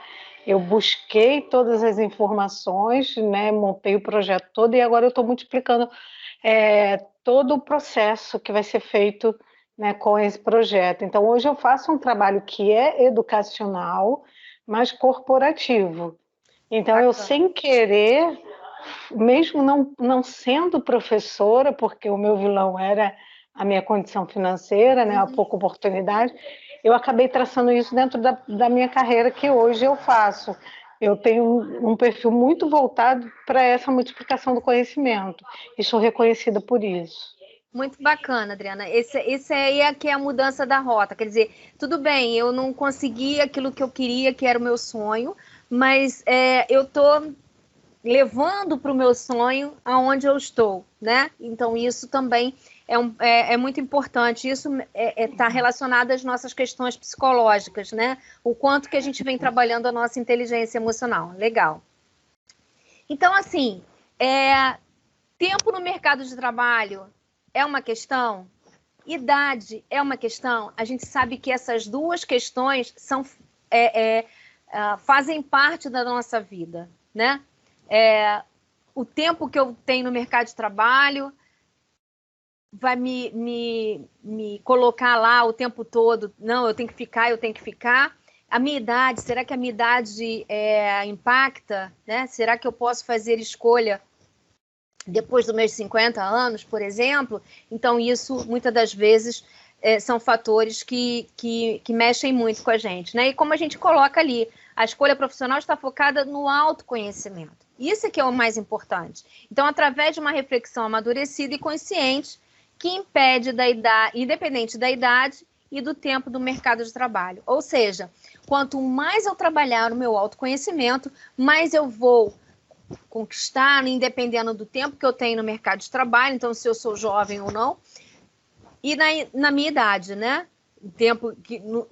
Eu busquei todas as informações, né? Montei o projeto todo e agora eu estou multiplicando todo o processo que vai ser feito, né, com esse projeto. Então, hoje eu faço um trabalho que é educacional, mas corporativo. Então, eu sem querer, mesmo não sendo professora, porque o meu vilão era a minha condição financeira, né, a pouca oportunidade, eu acabei traçando isso dentro da minha carreira que hoje eu faço. Eu tenho um perfil muito voltado para essa multiplicação do conhecimento e sou reconhecida por isso. Muito bacana, Adriana. Esse aí é que é a mudança da rota. Quer dizer, tudo bem, eu não consegui aquilo que eu queria, que era o meu sonho, mas eu estou levando para o meu sonho aonde eu estou, né? Então, isso também é muito importante. Isso está relacionado às nossas questões psicológicas, né? O quanto que a gente vem trabalhando a nossa inteligência emocional. Legal. Então, assim, tempo no mercado de trabalho é uma questão, idade é uma questão. A gente sabe que essas duas questões fazem parte da nossa vida, né? O tempo que eu tenho no mercado de trabalho vai me colocar lá o tempo todo. Não, eu tenho que ficar. A minha idade, será que a minha idade impacta? Né? Será que eu posso fazer escolha depois dos meus 50 anos, por exemplo? Então, isso, muitas das vezes, são fatores que mexem muito com a gente, né? E como a gente coloca ali, a escolha profissional está focada no autoconhecimento. Isso é que é o mais importante. Então, através de uma reflexão amadurecida e consciente, que impede independente da idade e do tempo do mercado de trabalho. Ou seja, quanto mais eu trabalhar no meu autoconhecimento, mais eu vou conquistar, independendo do tempo que eu tenho no mercado de trabalho, então se eu sou jovem ou não, e na minha idade, né? O tempo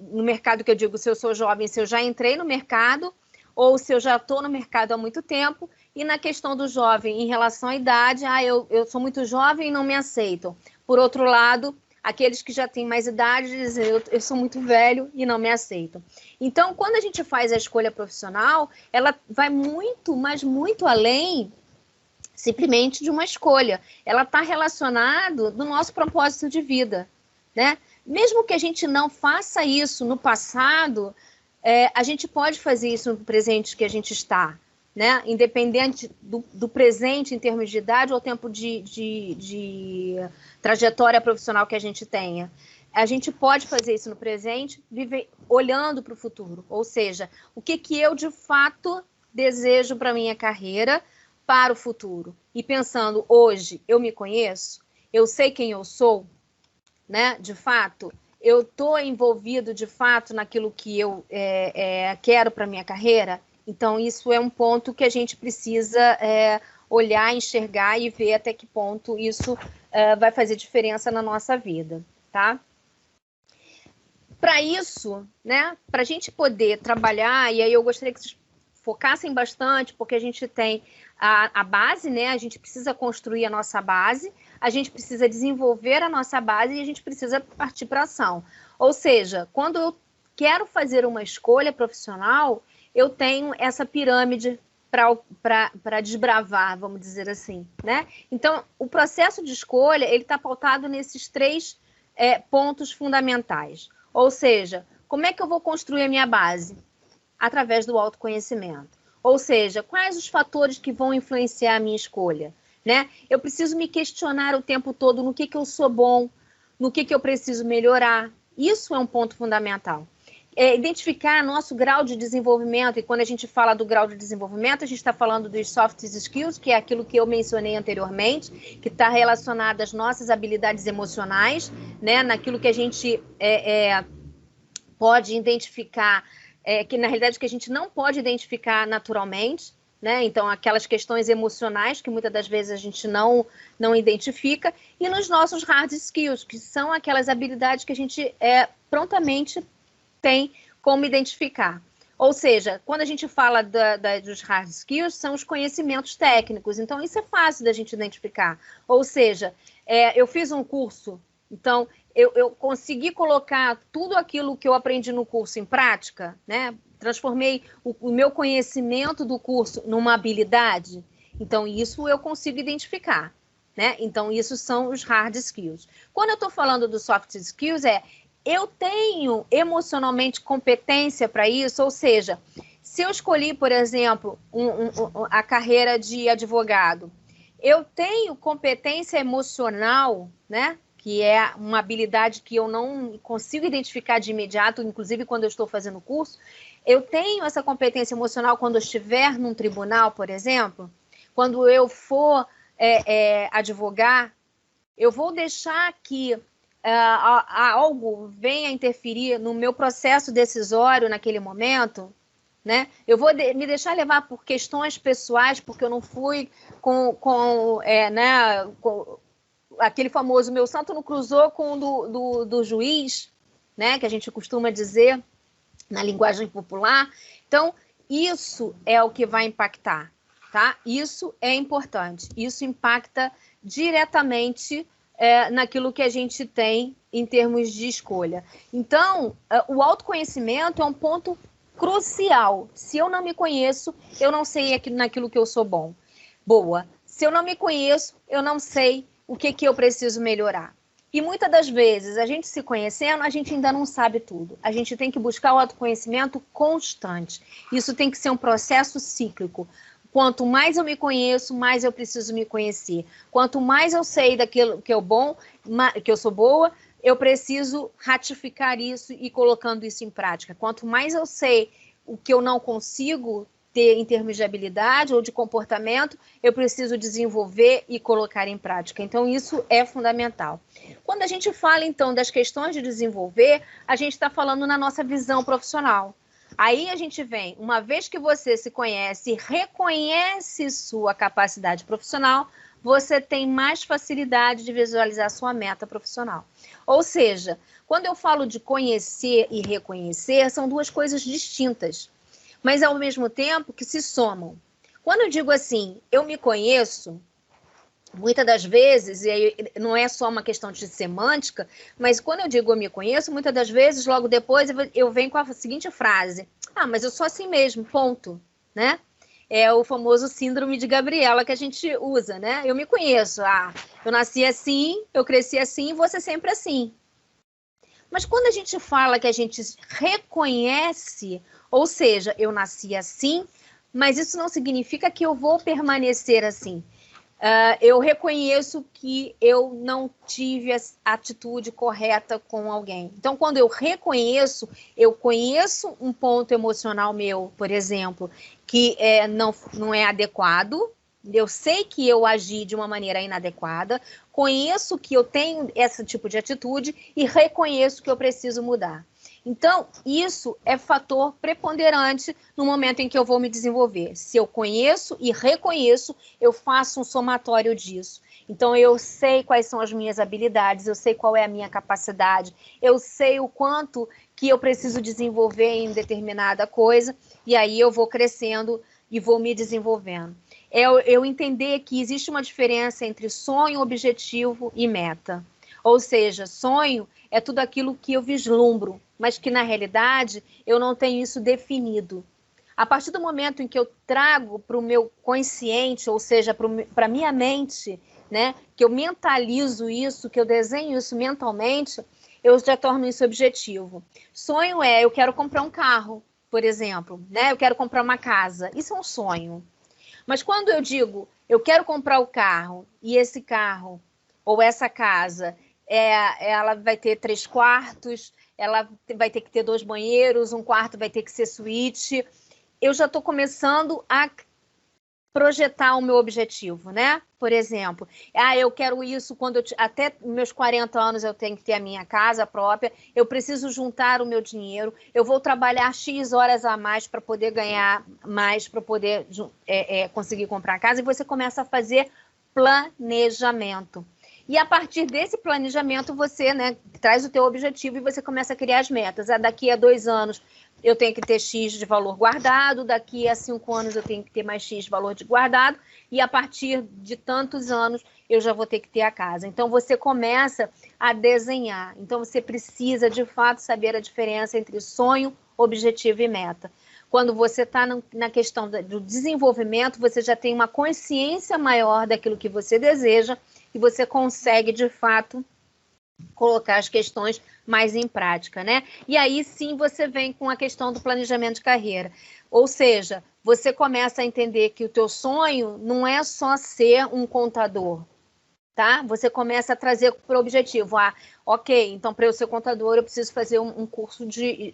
no mercado que eu digo, se eu sou jovem, se eu já entrei no mercado, ou se eu já estou no mercado há muito tempo, e na questão do jovem, em relação à idade, eu sou muito jovem e não me aceitam. Por outro lado, aqueles que já têm mais idade dizem, eu sou muito velho e não me aceitam. Então, quando a gente faz a escolha profissional, ela vai muito, mas muito além simplesmente de uma escolha. Ela está relacionada do nosso propósito de vida, né? Mesmo que a gente não faça isso no passado, a gente pode fazer isso no presente que a gente está, né? Independente do presente em termos de idade ou tempo de trajetória profissional que a gente tenha. A gente pode fazer isso no presente, olhando para o futuro. Ou seja, o que eu de fato desejo para a minha carreira, para o futuro. E pensando, hoje eu me conheço, eu sei quem eu sou, né? De fato, eu estou envolvido de fato naquilo que eu quero para a minha carreira. Então, isso é um ponto que a gente precisa olhar, enxergar e ver até que ponto isso vai fazer diferença na nossa vida, tá? Para isso, né, para a gente poder trabalhar, e aí eu gostaria que vocês focassem bastante, porque a gente tem a base, né, a gente precisa construir a nossa base, a gente precisa desenvolver a nossa base e a gente precisa partir para ação. Ou seja, quando eu quero fazer uma escolha profissional, eu tenho essa pirâmide para desbravar, vamos dizer assim, né? Então, o processo de escolha, ele está pautado nesses 3 pontos fundamentais. Ou seja, como é que eu vou construir a minha base? Através do autoconhecimento. Ou seja, quais os fatores que vão influenciar a minha escolha, né? Eu preciso me questionar o tempo todo no que eu sou bom, no que eu preciso melhorar. Isso é um ponto fundamental. Identificar nosso grau de desenvolvimento, e quando a gente fala do grau de desenvolvimento, a gente está falando dos soft skills, que é aquilo que eu mencionei anteriormente, que está relacionado às nossas habilidades emocionais, né? Naquilo que a gente pode identificar, que na realidade que a gente não pode identificar naturalmente, né? Então, aquelas questões emocionais que muitas das vezes a gente não identifica, e nos nossos hard skills, que são aquelas habilidades que a gente prontamente tem como identificar. Ou seja, quando a gente fala dos hard skills, são os conhecimentos técnicos. Então, isso é fácil da gente identificar. Ou seja, eu fiz um curso, então eu consegui colocar tudo aquilo que eu aprendi no curso em prática, né? Transformei o meu conhecimento do curso numa habilidade. Então, isso eu consigo identificar, né? Então, isso são os hard skills. Quando eu estou falando dos soft skills, eu tenho emocionalmente competência para isso, ou seja, se eu escolhi, por exemplo, a carreira de advogado, eu tenho competência emocional, né? Que é uma habilidade que eu não consigo identificar de imediato, inclusive quando eu estou fazendo o curso. Eu tenho essa competência emocional quando eu estiver num tribunal, por exemplo, quando eu for advogar, eu vou deixar que algo venha interferir no meu processo decisório naquele momento, né? Eu vou me deixar levar por questões pessoais, porque eu não fui com aquele famoso meu santo não cruzou com o do juiz, né? Que a gente costuma dizer na linguagem popular. Então, isso é o que vai impactar, tá? Isso é importante. Isso impacta diretamente naquilo que a gente tem em termos de escolha. Então, o autoconhecimento é um ponto crucial. Se eu não me conheço, eu não sei naquilo que eu sou boa. Se eu não me conheço, eu não sei o que eu preciso melhorar. E muitas das vezes, a gente se conhecendo, a gente ainda não sabe tudo. A gente tem que buscar o autoconhecimento constante. Isso tem que ser um processo cíclico. Quanto mais eu me conheço, mais eu preciso me conhecer. Quanto mais eu sei daquilo que eu sou boa, eu preciso ratificar isso e colocando isso em prática. Quanto mais eu sei o que eu não consigo ter em termos de habilidade ou de comportamento, eu preciso desenvolver e colocar em prática. Então, isso é fundamental. Quando a gente fala, então, das questões de desenvolver, a gente está falando na nossa visão profissional. Aí a gente vem, uma vez que você se conhece e reconhece sua capacidade profissional, você tem mais facilidade de visualizar sua meta profissional. Ou seja, quando eu falo de conhecer e reconhecer, são duas coisas distintas, mas ao mesmo tempo que se somam. Quando eu digo assim, eu me conheço, muitas das vezes, e aí não é só uma questão de semântica, mas quando eu digo eu me conheço, muitas das vezes, logo depois, eu venho com a seguinte frase: mas eu sou assim mesmo, ponto, né? É o famoso síndrome de Gabriela que a gente usa, né? Eu me conheço, eu nasci assim, eu cresci assim, vou ser sempre assim. Mas quando a gente fala que a gente reconhece, ou seja, eu nasci assim, mas isso não significa que eu vou permanecer assim. Eu reconheço que eu não tive a atitude correta com alguém. Então, quando eu reconheço, eu conheço um ponto emocional meu, por exemplo, que não é adequado, eu sei que eu agi de uma maneira inadequada, conheço que eu tenho esse tipo de atitude e reconheço que eu preciso mudar. Então, isso é fator preponderante no momento em que eu vou me desenvolver. Se eu conheço e reconheço, eu faço um somatório disso. Então, eu sei quais são as minhas habilidades, eu sei qual é a minha capacidade, eu sei o quanto que eu preciso desenvolver em determinada coisa, e aí eu vou crescendo e vou me desenvolvendo. Eu entender que existe uma diferença entre sonho, objetivo e meta. Ou seja, sonho é tudo aquilo que eu vislumbro, mas que na realidade eu não tenho isso definido. A partir do momento em que eu trago para o meu consciente, ou seja, para a minha mente, né, que eu mentalizo isso, que eu desenho isso mentalmente, eu já torno isso objetivo. Sonho eu quero comprar um carro, por exemplo, né? Eu quero comprar uma casa. Isso é um sonho. Mas quando eu digo, eu quero comprar o carro, e esse carro, ou essa casa, ela vai ter 3 quartos, ela vai ter que ter 2 banheiros, um quarto vai ter que ser suíte, eu já estou começando a projetar o meu objetivo, né? Por exemplo, eu quero isso quando até meus 40 anos eu tenho que ter a minha casa própria, eu preciso juntar o meu dinheiro, eu vou trabalhar X horas a mais para poder ganhar mais, para poder conseguir comprar a casa, e você começa a fazer planejamento. E a partir desse planejamento, você, né, traz o teu objetivo e você começa a criar as metas. Daqui a 2 anos eu tenho que ter X de valor guardado, daqui a 5 anos eu tenho que ter mais X de valor de guardado, e a partir de tantos anos eu já vou ter que ter a casa. Então, você começa a desenhar. Então, você precisa, de fato, saber a diferença entre sonho, objetivo e meta. Quando você está na questão do desenvolvimento, você já tem uma consciência maior daquilo que você deseja e você consegue, de fato, colocar as questões mais em prática, né? E aí sim você vem com a questão do planejamento de carreira. Ou seja, você começa a entender que o teu sonho não é só ser um contador, tá? Você começa a trazer para o objetivo. Ok, então para eu ser contador eu preciso fazer um curso de...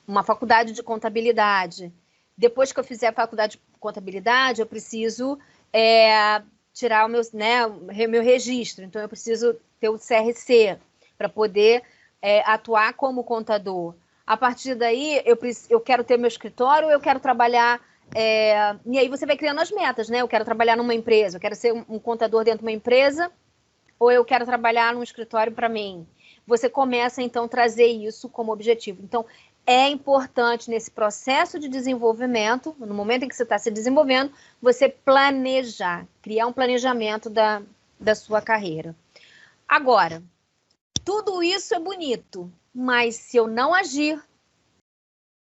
uma faculdade de contabilidade. Depois que eu fizer a faculdade de contabilidade, eu preciso tirar o meu registro. Então, eu preciso ter o CRC para poder atuar como contador. A partir daí, eu quero ter meu escritório, eu quero trabalhar... e aí você vai criando as metas, né? Eu quero trabalhar numa empresa, eu quero ser um contador dentro de uma empresa, ou eu quero trabalhar num escritório para mim. Você começa, então, a trazer isso como objetivo. Então, é importante nesse processo de desenvolvimento, no momento em que você está se desenvolvendo, você planejar, criar um planejamento da sua carreira. Agora, tudo isso é bonito, mas se eu não agir,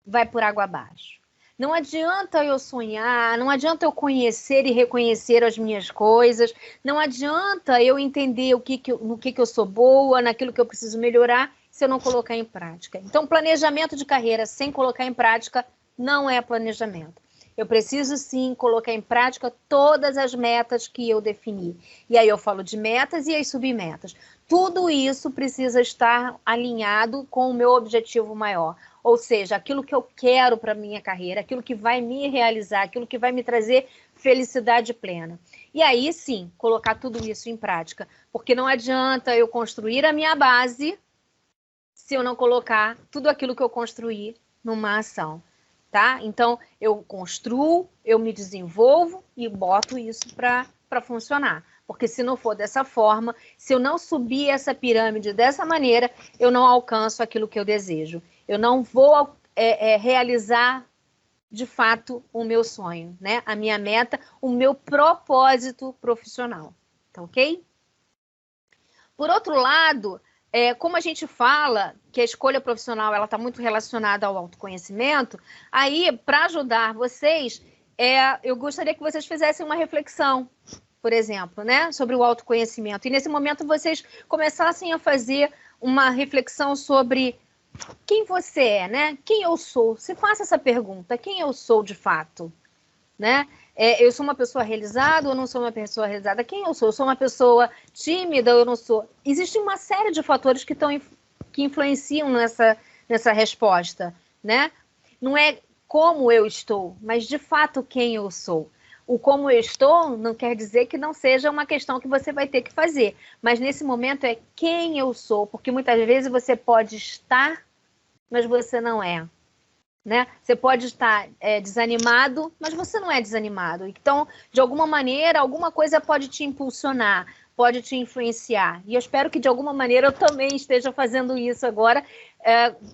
vai por água abaixo. Não adianta eu sonhar, não adianta eu conhecer e reconhecer as minhas coisas, não adianta eu entender no que eu sou boa, naquilo que eu preciso melhorar, se eu não colocar em prática. Então, planejamento de carreira sem colocar em prática não é planejamento. Eu preciso, sim, colocar em prática todas as metas que eu defini. E aí eu falo de metas e as submetas. Tudo isso precisa estar alinhado com o meu objetivo maior. Ou seja, aquilo que eu quero para a minha carreira, aquilo que vai me realizar, aquilo que vai me trazer felicidade plena. E aí, sim, colocar tudo isso em prática. Porque não adianta eu construir a minha base se eu não colocar tudo aquilo que eu construí numa ação, tá? Então, eu construo, eu me desenvolvo e boto isso para funcionar. Porque se não for dessa forma, se eu não subir essa pirâmide dessa maneira, eu não alcanço aquilo que eu desejo. Eu não vou realizar, de fato, o meu sonho, né? A minha meta, o meu propósito profissional, tá ok? Por outro lado, como a gente fala que a escolha profissional ela está muito relacionada ao autoconhecimento, aí, para ajudar vocês, eu gostaria que vocês fizessem uma reflexão, por exemplo, né, sobre o autoconhecimento. E nesse momento vocês começassem a fazer uma reflexão sobre quem você é, né? Quem eu sou? Se faça essa pergunta, quem eu sou de fato, né? Eu sou uma pessoa realizada ou não sou uma pessoa realizada? Quem eu sou? Eu sou uma pessoa tímida ou eu não sou? Existe uma série de fatores que influenciam nessa resposta, né? Não é como eu estou, mas de fato quem eu sou. O como eu estou não quer dizer que não seja uma questão que você vai ter que fazer, mas nesse momento é quem eu sou, porque muitas vezes você pode estar, mas você não é. Né? Você pode estar desanimado, mas você não é desanimado. Então, de alguma maneira, alguma coisa pode te impulsionar, pode te influenciar. E eu espero que, de alguma maneira, eu também esteja fazendo isso agora,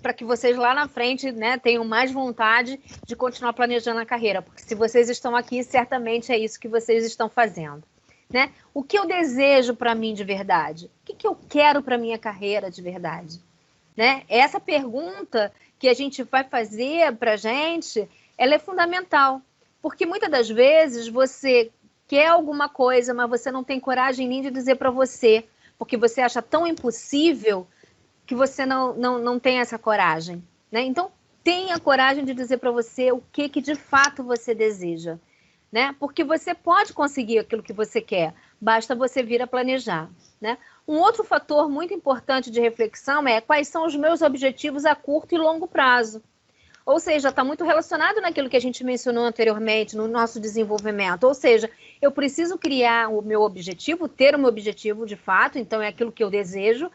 para que vocês lá na frente, né, tenham mais vontade de continuar planejando a carreira. Porque se vocês estão aqui, certamente é isso que vocês estão fazendo. Né? O que eu desejo para mim de verdade? O que eu quero para a minha carreira de verdade? né? Essa pergunta que a gente vai fazer para a gente, ela é fundamental, porque muitas das vezes você quer alguma coisa, mas você não tem coragem nem de dizer para você, porque você acha tão impossível que você não tem essa coragem, né? Então, tenha coragem de dizer para você o que de fato você deseja, né? Porque você pode conseguir aquilo que você quer, basta você vir a planejar, né? Um outro fator muito importante de reflexão é quais são os meus objetivos a curto e longo prazo. Ou seja, está muito relacionado naquilo que a gente mencionou anteriormente, no nosso desenvolvimento. Ou seja, eu preciso criar o meu objetivo, ter o meu objetivo de fato, então é aquilo que eu desejo,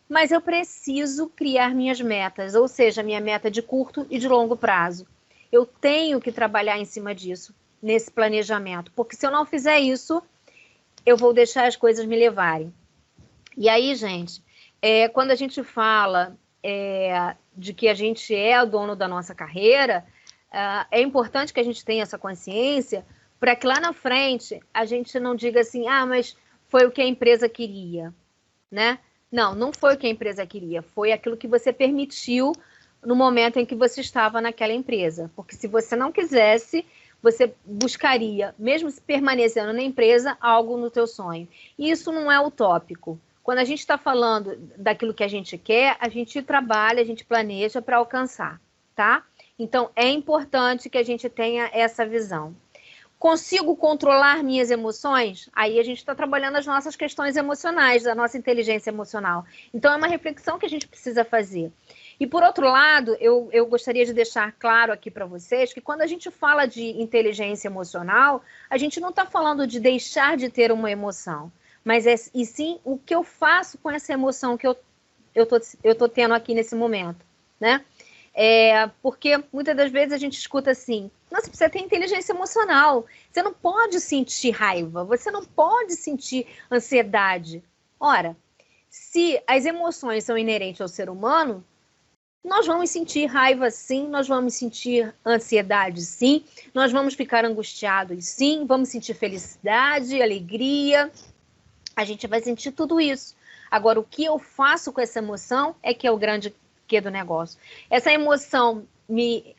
mas eu preciso criar minhas metas, ou seja, minha meta de curto e de longo prazo. Eu tenho que trabalhar em cima disso, nesse planejamento, porque se eu não fizer isso, eu vou deixar as coisas me levarem. E aí, gente, quando a gente fala de que a gente é o dono da nossa carreira, é importante que a gente tenha essa consciência para que lá na frente a gente não diga assim, mas foi o que a empresa queria, né? Não foi o que a empresa queria, foi aquilo que você permitiu no momento em que você estava naquela empresa. Porque se você não quisesse, você buscaria, mesmo permanecendo na empresa, algo no teu sonho. E isso não é utópico. Quando a gente está falando daquilo que a gente quer, a gente trabalha, a gente planeja para alcançar, tá? Então, é importante que a gente tenha essa visão. Consigo controlar minhas emoções? Aí a gente está trabalhando as nossas questões emocionais, a nossa inteligência emocional. Então, é uma reflexão que a gente precisa fazer. E, por outro lado, eu gostaria de deixar claro aqui para vocês que quando a gente fala de inteligência emocional, a gente não está falando de deixar de ter uma emoção, mas e sim o que eu faço com essa emoção que eu tô tendo aqui nesse momento, né? Porque muitas das vezes a gente escuta assim, nossa, você tem inteligência emocional, você não pode sentir raiva, você não pode sentir ansiedade. Ora, se as emoções são inerentes ao ser humano, nós vamos sentir raiva sim, nós vamos sentir ansiedade sim, nós vamos ficar angustiados sim, vamos sentir felicidade, alegria, a gente vai sentir tudo isso. Agora, o que eu faço com essa emoção é que é o grande que do negócio. Essa emoção me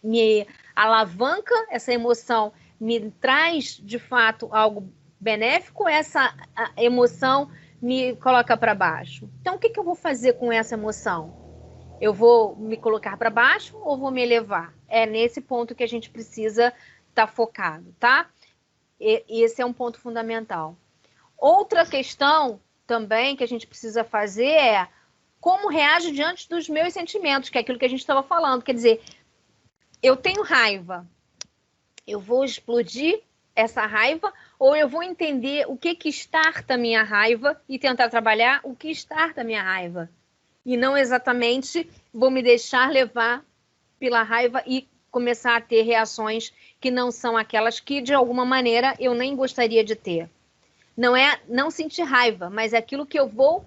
alavanca, essa emoção me traz, de fato, algo benéfico, essa emoção me coloca para baixo. Então, o que eu vou fazer com essa emoção? Eu vou me colocar para baixo ou vou me elevar? É nesse ponto que a gente precisa estar focado, tá? Esse é um ponto fundamental. Outra questão também que a gente precisa fazer é como reage diante dos meus sentimentos, que é aquilo que a gente estava falando. Quer dizer, eu tenho raiva, eu vou explodir essa raiva ou eu vou entender o que starta a minha raiva e tentar trabalhar o que starta a minha raiva. E não exatamente vou me deixar levar pela raiva e começar a ter reações que não são aquelas que, de alguma maneira, eu nem gostaria de ter. Não é não sentir raiva, mas é aquilo que eu vou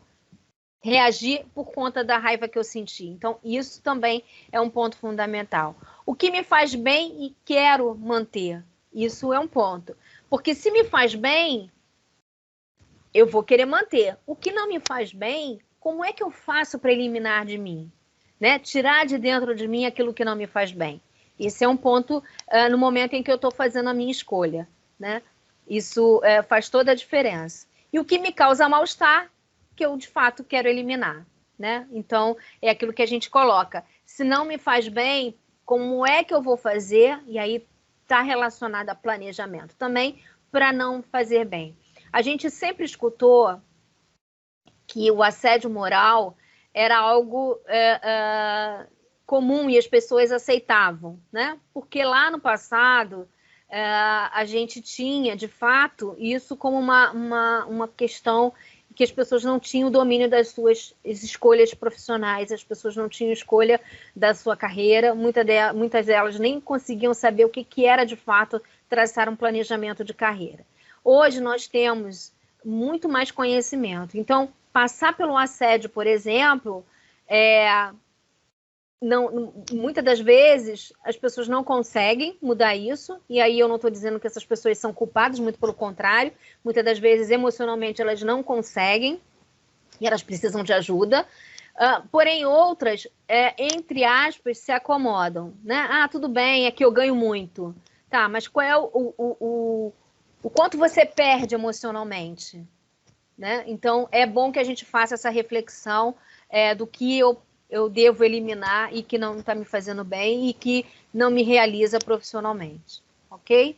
reagir por conta da raiva que eu senti. Então, isso também é um ponto fundamental. O que me faz bem e quero manter, isso é um ponto. Porque se me faz bem, eu vou querer manter. O que não me faz bem, como é que eu faço para eliminar de mim? Né? Tirar de dentro de mim aquilo que não me faz bem. Esse é um ponto no momento em que eu estou fazendo a minha escolha. Né? Isso faz toda a diferença. E o que me causa mal-estar, que eu de fato quero eliminar, né? Então é aquilo que a gente coloca. Se não me faz bem, como é que eu vou fazer? E aí está relacionado a planejamento também para não fazer bem. A gente sempre escutou que o assédio moral era algo comum e as pessoas aceitavam, né? Porque lá no passado a gente tinha, de fato, isso como uma questão que as pessoas não tinham o domínio das suas escolhas profissionais, as pessoas não tinham escolha da sua carreira, muitas delas nem conseguiam saber o que era, de fato, traçar um planejamento de carreira. Hoje nós temos muito mais conhecimento. Então, passar pelo assédio, por exemplo, muitas das vezes as pessoas não conseguem mudar isso, e aí eu não estou dizendo que essas pessoas são culpadas, muito pelo contrário, muitas das vezes emocionalmente elas não conseguem e elas precisam de ajuda, Porém, outras, entre aspas, se acomodam, né? Ah, tudo bem, é que eu ganho muito. Tá, mas qual é o quanto você perde emocionalmente, né? Então, é bom que a gente faça essa reflexão do que eu devo eliminar e que não está me fazendo bem e que não me realiza profissionalmente, ok?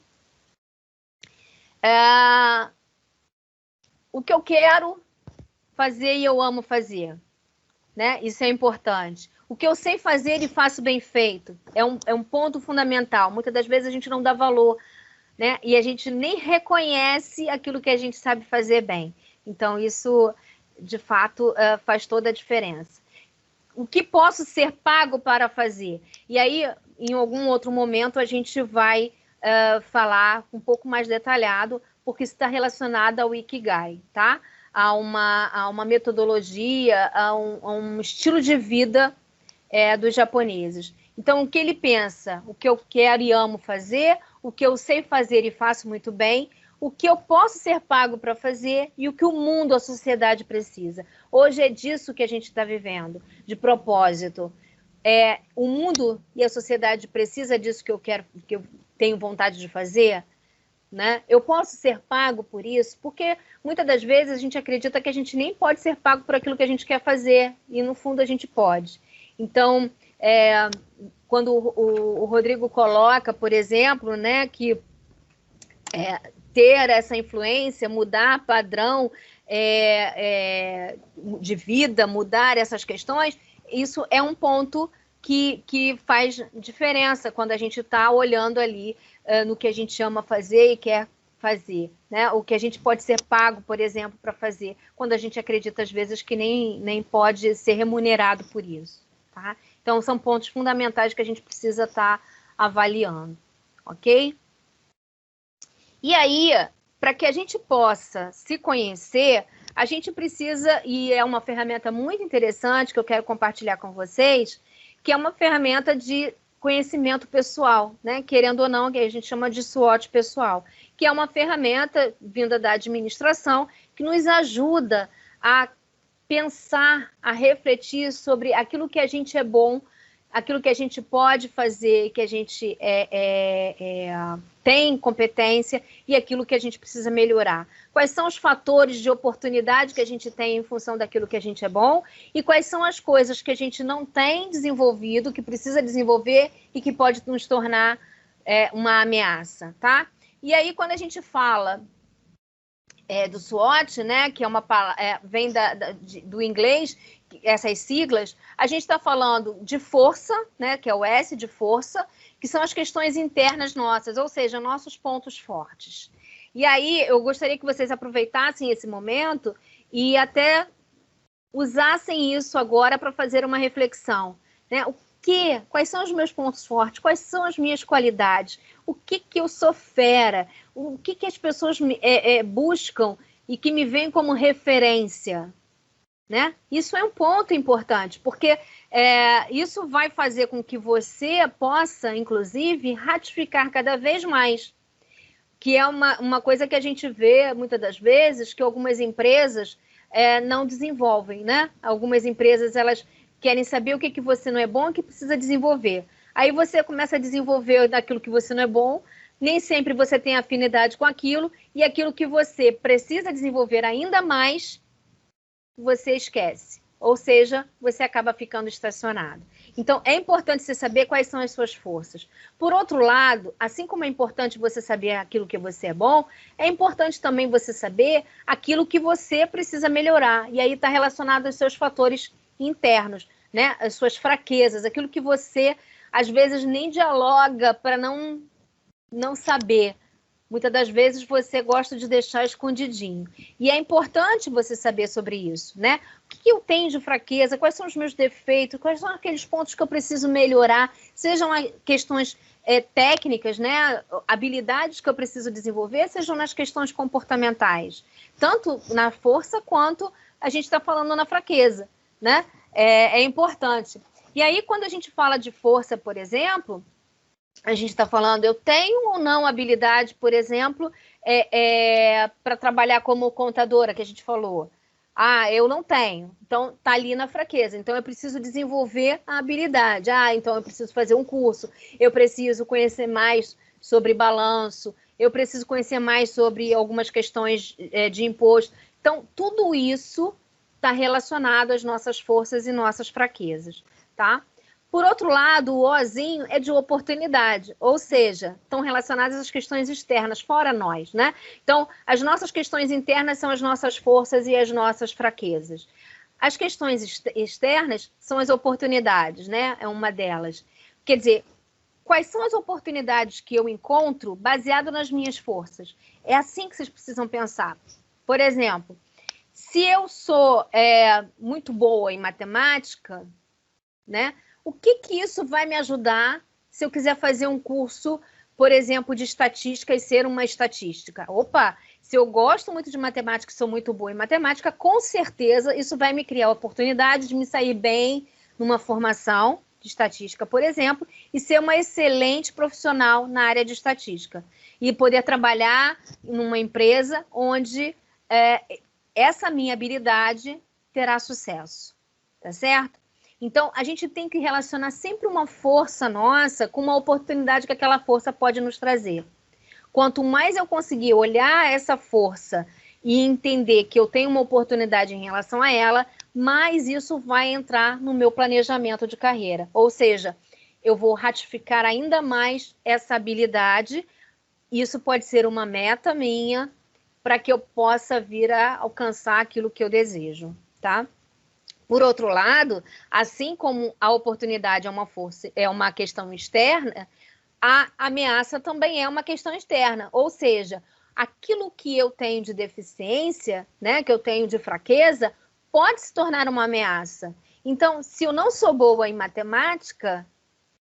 O que eu quero fazer e eu amo fazer, né? Isso é importante. O que eu sei fazer e faço bem feito é um ponto fundamental. Muitas das vezes a gente não dá valor, né? E a gente nem reconhece aquilo que a gente sabe fazer bem. Então, isso, de fato, faz toda a diferença. O que posso ser pago para fazer? E aí, em algum outro momento, a gente vai falar um pouco mais detalhado, porque isso está relacionado ao Ikigai, tá? A uma metodologia, a um estilo de vida dos japoneses. Então, o que ele pensa? O que eu quero e amo fazer, o que eu sei fazer e faço muito bem, o que eu posso ser pago para fazer e o que o mundo, a sociedade precisa. Hoje é disso que a gente está vivendo, de propósito. O mundo e a sociedade precisa disso que eu quero, que eu tenho vontade de fazer, né? Eu posso ser pago por isso, porque muitas das vezes a gente acredita que a gente nem pode ser pago por aquilo que a gente quer fazer, e no fundo a gente pode. Então, quando o Rodrigo coloca, por exemplo, né, que ter essa influência, mudar padrão de vida, mudar essas questões, isso é um ponto que faz diferença quando a gente está olhando ali no que a gente ama fazer e quer fazer, né? O que a gente pode ser pago, por exemplo, para fazer, quando a gente acredita às vezes que nem pode ser remunerado por isso, tá? Então, são pontos fundamentais que a gente precisa estar avaliando, ok? E aí, para que a gente possa se conhecer, a gente precisa, e é uma ferramenta muito interessante que eu quero compartilhar com vocês, que é uma ferramenta de conhecimento pessoal, né? Querendo ou não, que a gente chama de SWOT pessoal, que é uma ferramenta vinda da administração que nos ajuda a pensar, a refletir sobre aquilo que a gente é bom, aquilo que a gente pode fazer, que a gente tem competência e aquilo que a gente precisa melhorar. Quais são os fatores de oportunidade que a gente tem em função daquilo que a gente é bom e quais são as coisas que a gente não tem desenvolvido, que precisa desenvolver e que pode nos tornar uma ameaça, tá? E aí, quando a gente fala do SWOT, né, que é uma vem do inglês, essas siglas, a gente está falando de força, né, que é o S de força, que são as questões internas nossas, ou seja, nossos pontos fortes. E aí eu gostaria que vocês aproveitassem esse momento e até usassem isso agora para fazer uma reflexão, né? Quais são os meus pontos fortes? Quais são as minhas qualidades? O que eu sou fera? O que as pessoas buscam e que me veem como referência? Né? Isso é um ponto importante, porque isso vai fazer com que você possa, inclusive, ratificar cada vez mais, que é uma coisa que a gente vê, muitas das vezes, que algumas empresas não desenvolvem, né? Algumas empresas, elas querem saber o que você não é bom e que precisa desenvolver. Aí você começa a desenvolver daquilo que você não é bom, nem sempre você tem afinidade com aquilo, e aquilo que você precisa desenvolver ainda mais, você esquece. Ou seja, você acaba ficando estacionado. Então, é importante você saber quais são as suas forças. Por outro lado, assim como é importante você saber aquilo que você é bom, é importante também você saber aquilo que você precisa melhorar. E aí está relacionado aos seus fatores internos, né? As suas fraquezas, aquilo que você, às vezes, nem dialoga para não saber. Muitas das vezes você gosta de deixar escondidinho. E é importante você saber sobre isso, né? O que eu tenho de fraqueza, quais são os meus defeitos, quais são aqueles pontos que eu preciso melhorar, sejam questões técnicas, né? Habilidades que eu preciso desenvolver, sejam nas questões comportamentais. Tanto na força quanto a gente está falando na fraqueza, né? É importante. E aí, quando a gente fala de força, por exemplo, a gente está falando, eu tenho ou não habilidade, por exemplo, para trabalhar como contadora, que a gente falou. Ah, eu não tenho. Então, tá ali na fraqueza. Então, eu preciso desenvolver a habilidade. Ah, então eu preciso fazer um curso. Eu preciso conhecer mais sobre balanço. Eu preciso conhecer mais sobre algumas questões de imposto. Então, tudo isso está relacionado às nossas forças e nossas fraquezas, tá? Por outro lado, o Ozinho é de oportunidade, ou seja, estão relacionadas às questões externas, fora nós, né? Então, as nossas questões internas são as nossas forças e as nossas fraquezas. As questões externas são as oportunidades, né? É uma delas. Quer dizer, quais são as oportunidades que eu encontro baseado nas minhas forças? É assim que vocês precisam pensar. Por exemplo, se eu sou muito boa em matemática, né? O que isso vai me ajudar se eu quiser fazer um curso, por exemplo, de estatística e ser uma estatística? Opa, se eu gosto muito de matemática e sou muito boa em matemática, com certeza isso vai me criar a oportunidade de me sair bem numa formação de estatística, por exemplo, e ser uma excelente profissional na área de estatística. E poder trabalhar numa empresa onde essa minha habilidade terá sucesso, tá certo? Então, a gente tem que relacionar sempre uma força nossa com uma oportunidade que aquela força pode nos trazer. Quanto mais eu conseguir olhar essa força e entender que eu tenho uma oportunidade em relação a ela, mais isso vai entrar no meu planejamento de carreira. Ou seja, eu vou ratificar ainda mais essa habilidade. Isso pode ser uma meta minha para que eu possa vir a alcançar aquilo que eu desejo, tá? Por outro lado, assim como a oportunidade é uma força, é uma questão externa, a ameaça também é uma questão externa. Ou seja, aquilo que eu tenho de deficiência, né, que eu tenho de fraqueza, pode se tornar uma ameaça. Então, se eu não sou boa em matemática,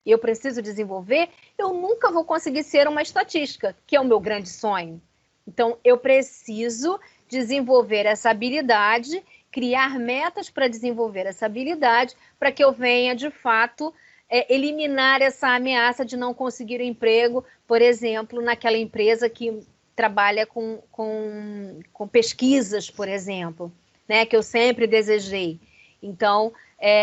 eu preciso desenvolver, eu nunca vou conseguir ser uma estatística, que é o meu grande sonho. Então, eu preciso desenvolver essa habilidade, criar metas para desenvolver essa habilidade, para que eu venha, de fato, eliminar essa ameaça de não conseguir um emprego, por exemplo, naquela empresa que trabalha com pesquisas, por exemplo, né, que eu sempre desejei. Então,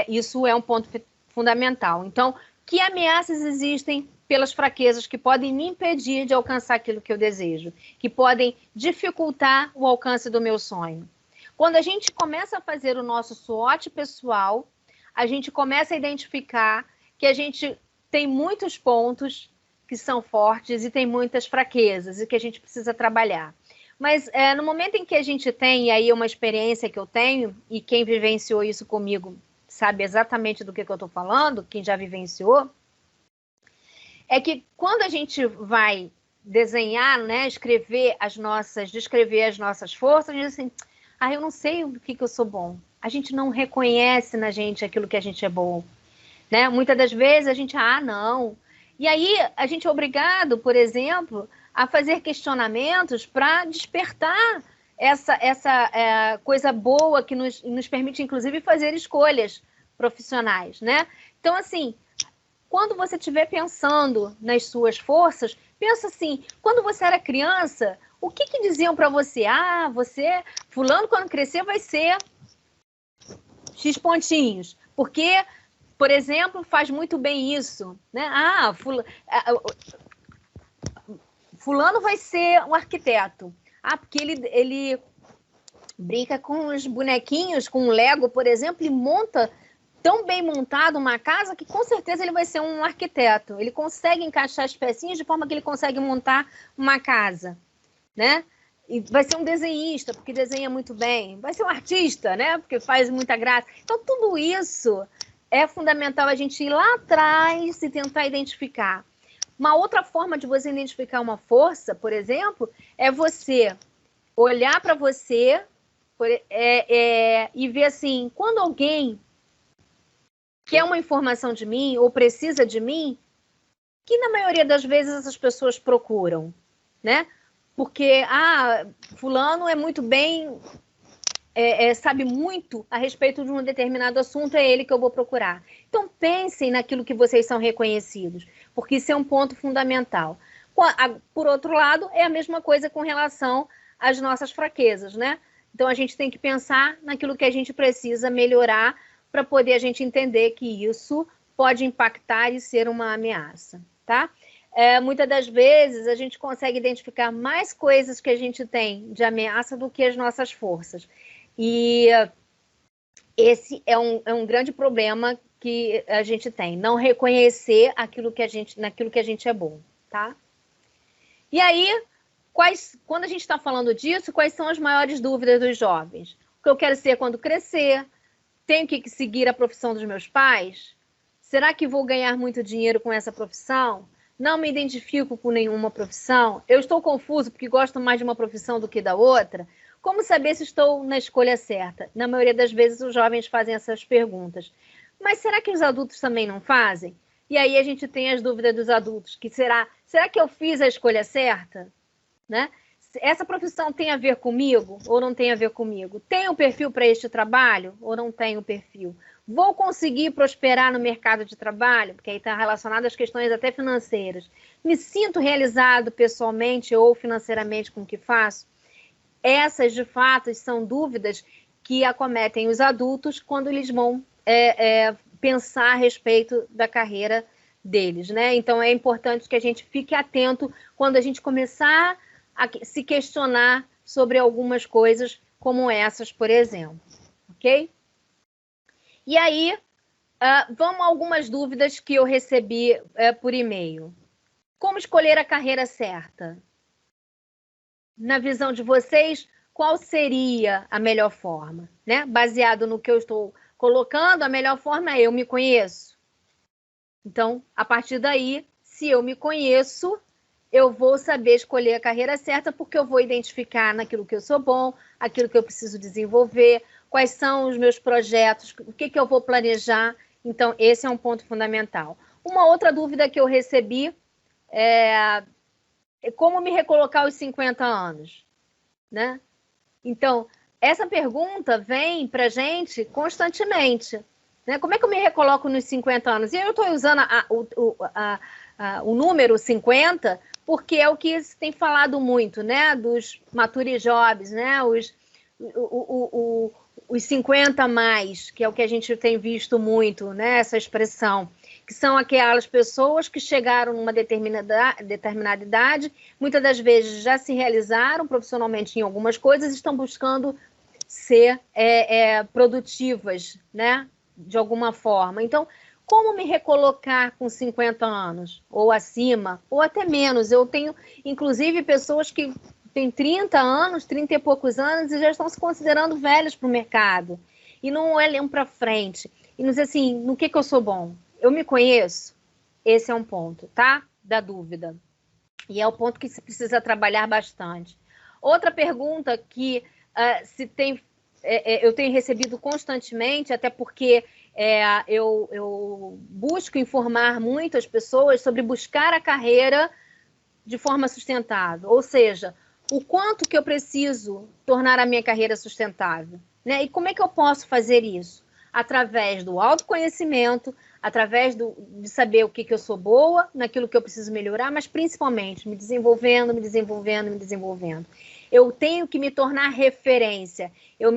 isso é um ponto fundamental. Então, que ameaças existem pelas fraquezas que podem me impedir de alcançar aquilo que eu desejo, que podem dificultar o alcance do meu sonho? Quando a gente começa a fazer o nosso SWOT pessoal, a gente começa a identificar que a gente tem muitos pontos que são fortes e tem muitas fraquezas e que a gente precisa trabalhar. Mas no momento em que a gente tem, e aí é uma experiência que eu tenho, e quem vivenciou isso comigo sabe exatamente do que eu estou falando, quem já vivenciou, é que quando a gente vai desenhar, né, descrever as nossas forças, a gente diz assim, eu não sei o que eu sou bom. A gente não reconhece na gente aquilo que a gente é bom, né? Muitas das vezes a gente, não. E aí a gente é obrigado, por exemplo, a fazer questionamentos para despertar essa coisa boa que nos permite, inclusive, fazer escolhas profissionais, né? Então, assim, quando você estiver pensando nas suas forças, pensa assim, quando você era criança, o que diziam para você? Fulano, quando crescer, vai ser X pontinhos. Porque, por exemplo, faz muito bem isso, né? Fulano vai ser um arquiteto. Porque ele brinca com os bonequinhos, com o Lego, por exemplo, e monta tão bem montado uma casa que com certeza ele vai ser um arquiteto. Ele consegue encaixar as pecinhas de forma que ele consegue montar uma casa, né? E vai ser um desenhista, porque desenha muito bem. Vai ser um artista, né? Porque faz muita graça. Então, tudo isso é fundamental a gente ir lá atrás e tentar identificar. Uma outra forma de você identificar uma força, por exemplo, é você olhar para você e ver assim, quando alguém quer uma informação de mim ou precisa de mim, que na maioria das vezes essas pessoas procuram, né? Porque, fulano é muito bem, sabe muito a respeito de um determinado assunto, é ele que eu vou procurar. Então, pensem naquilo que vocês são reconhecidos, porque isso é um ponto fundamental. Por outro lado, é a mesma coisa com relação às nossas fraquezas, né? Então, a gente tem que pensar naquilo que a gente precisa melhorar para poder a gente entender que isso pode impactar e ser uma ameaça, tá? Muitas das vezes, a gente consegue identificar mais coisas que a gente tem de ameaça do que as nossas forças. E esse é um grande problema que a gente tem, não reconhecer naquilo que a gente é bom, tá? E aí, quando a gente está falando disso, quais são as maiores dúvidas dos jovens? O que eu quero ser quando crescer? Tenho que seguir a profissão dos meus pais? Será que vou ganhar muito dinheiro com essa profissão? Não me identifico com nenhuma profissão? Eu estou confuso porque gosto mais de uma profissão do que da outra? Como saber se estou na escolha certa? Na maioria das vezes, os jovens fazem essas perguntas. Mas será que os adultos também não fazem? E aí a gente tem as dúvidas dos adultos, que será que eu fiz a escolha certa? Né? Essa profissão tem a ver comigo ou não tem a ver comigo? Tenho perfil para este trabalho ou não tenho perfil? Vou conseguir prosperar no mercado de trabalho? Porque aí está relacionado às questões até financeiras. Me sinto realizado pessoalmente ou financeiramente com o que faço? Essas, de fato, são dúvidas que acometem os adultos quando eles vão pensar a respeito da carreira deles, né? Então, é importante que a gente fique atento quando a gente começar a se questionar sobre algumas coisas como essas, por exemplo, ok? E aí, vamos a algumas dúvidas que eu recebi por e-mail. Como escolher a carreira certa? Na visão de vocês, qual seria a melhor forma? Né? Baseado no que eu estou colocando, a melhor forma é eu me conheço. Então, a partir daí, se eu me conheço, eu vou saber escolher a carreira certa, porque eu vou identificar naquilo que eu sou bom, aquilo que eu preciso desenvolver, quais são os meus projetos, o que eu vou planejar. Então, esse é um ponto fundamental. Uma outra dúvida que eu recebi é como me recolocar aos 50 anos, né? Então, essa pergunta vem para a gente constantemente, né? Como é que eu me recoloco nos 50 anos? E eu estou usando o número 50 porque é o que se tem falado muito, né? Dos mature jobs, né? Os 50 mais, que é o que a gente tem visto muito, né? Essa expressão, que são aquelas pessoas que chegaram numa determinada idade, muitas das vezes já se realizaram profissionalmente em algumas coisas, estão buscando ser produtivas, né? De alguma forma. Então, como me recolocar com 50 anos? Ou acima, ou até menos. Eu tenho, inclusive, pessoas que têm 30 anos, 30 e poucos anos, e já estão se considerando velhos para o mercado. E não olham para frente. E não dizem assim, no que eu sou bom? Eu me conheço? Esse é um ponto, tá? Da dúvida. E é o ponto que se precisa trabalhar bastante. Outra pergunta que eu tenho recebido constantemente, até porque eu busco informar muito as pessoas sobre buscar a carreira de forma sustentável. Ou seja, o quanto que eu preciso tornar a minha carreira sustentável, né? E como é que eu posso fazer isso? Através do autoconhecimento, através de saber o que eu sou boa, naquilo que eu preciso melhorar, mas principalmente me desenvolvendo. Eu tenho que me tornar referência. Eu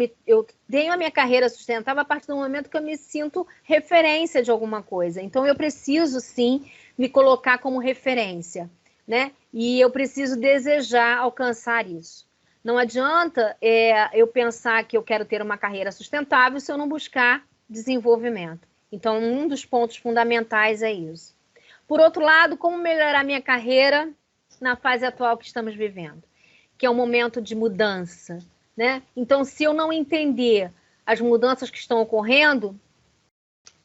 tenho a minha carreira sustentável a partir do momento que eu me sinto referência de alguma coisa. Então, eu preciso, sim, me colocar como referência, né? E eu preciso desejar alcançar isso. Não adianta eu pensar que eu quero ter uma carreira sustentável se eu não buscar desenvolvimento. Então, um dos pontos fundamentais é isso. Por outro lado, como melhorar minha carreira na fase atual que estamos vivendo, que é um momento de mudança, né? Então, se eu não entender as mudanças que estão ocorrendo,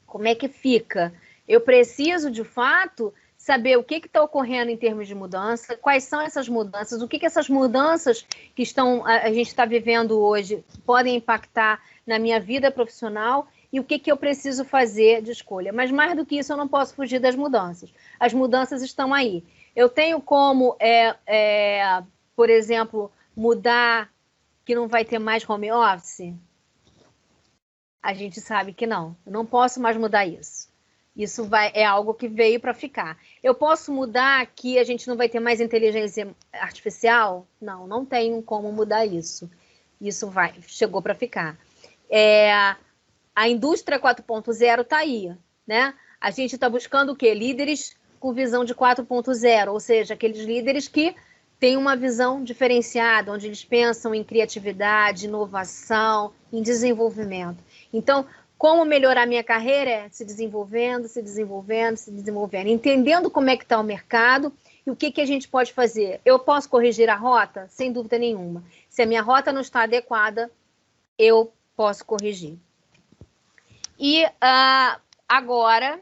como é que fica? Eu preciso, de fato, saber o que está ocorrendo em termos de mudança, quais são essas mudanças, o que essas mudanças que a gente está vivendo hoje podem impactar na minha vida profissional e o que eu preciso fazer de escolha. Mas mais do que isso, eu não posso fugir das mudanças. As mudanças estão aí. Eu tenho como, por exemplo, mudar que não vai ter mais home office? A gente sabe que não. Eu não posso mais mudar isso. Isso é algo que veio para ficar. Eu posso mudar que a gente não vai ter mais inteligência artificial? Não, não tenho como mudar isso. Isso chegou para ficar. A indústria 4.0 está aí, né? A gente está buscando o quê? Líderes com visão de 4.0, ou seja, aqueles líderes que têm uma visão diferenciada, onde eles pensam em criatividade, inovação, em desenvolvimento. Então, como melhorar minha carreira é se desenvolvendo, entendendo como é que está o mercado e o que a gente pode fazer. Eu posso corrigir a rota? Sem dúvida nenhuma. Se a minha rota não está adequada, eu posso corrigir. E agora,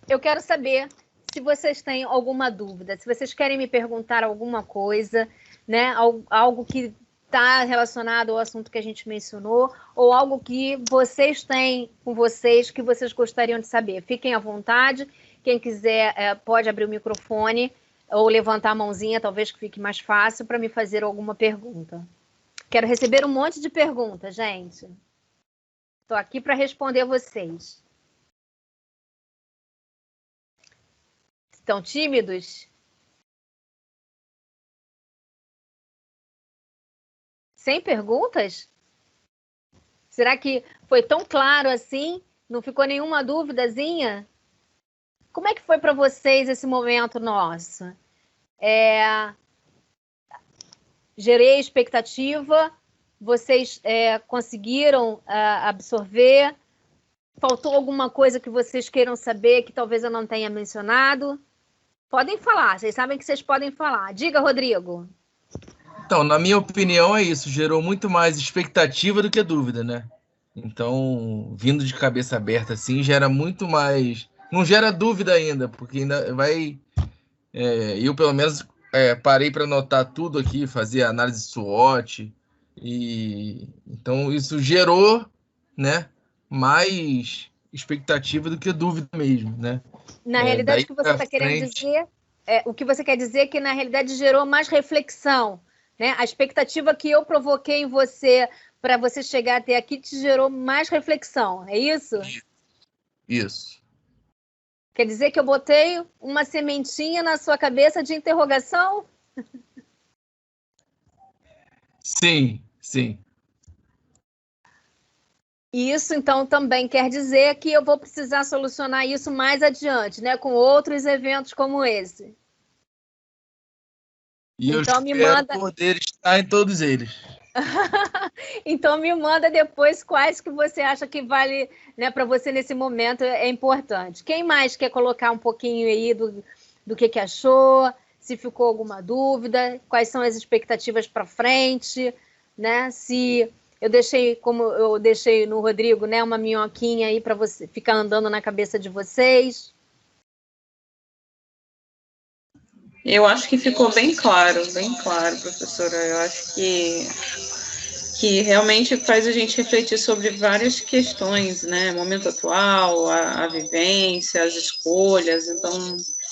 eu quero saber se vocês têm alguma dúvida, se vocês querem me perguntar alguma coisa, né? Algo que está relacionado ao assunto que a gente mencionou, ou algo que vocês têm com vocês que vocês gostariam de saber. Fiquem à vontade. Quem quiser pode abrir o microfone ou levantar a mãozinha, talvez que fique mais fácil para me fazer alguma pergunta. Quero receber um monte de perguntas, gente. Estou aqui para responder a vocês. Estão tímidos? Sem perguntas? Será que foi tão claro assim? Não ficou nenhuma duvidazinha? Como é que foi para vocês esse momento nosso? Gerei expectativa, vocês conseguiram absorver? Faltou alguma coisa que vocês queiram saber que talvez eu não tenha mencionado? Podem falar, vocês sabem que vocês podem falar. Diga, Rodrigo. Então, na minha opinião, é isso. Gerou muito mais expectativa do que dúvida, né? Então, vindo de cabeça aberta assim, gera muito mais... Não gera dúvida ainda, porque ainda vai... eu, pelo menos, parei para anotar tudo aqui, fazer análise SWOT. Então, isso gerou, né, mais expectativa do que dúvida mesmo, né? Na realidade, o que você está querendo dizer... o que você quer dizer é que, na realidade, gerou mais reflexão, né? A expectativa que eu provoquei em você para você chegar até aqui te gerou mais reflexão, é isso? Isso. Quer dizer que eu botei uma sementinha na sua cabeça de interrogação? Sim, sim. E isso, então, também quer dizer que eu vou precisar solucionar isso mais adiante, né? Com outros eventos como esse. E então, eu espero poder estar em todos eles. Então, me manda depois quais que você acha que vale, né, para você nesse momento é importante. Quem mais quer colocar um pouquinho aí do que achou, se ficou alguma dúvida, quais são as expectativas para frente, né? Se eu deixei, como eu deixei no Rodrigo, né, uma minhoquinha aí para você ficar andando na cabeça de vocês. Eu acho que ficou bem claro, professora. Eu acho que realmente faz a gente refletir sobre várias questões, né? Momento atual, a vivência, as escolhas. Então,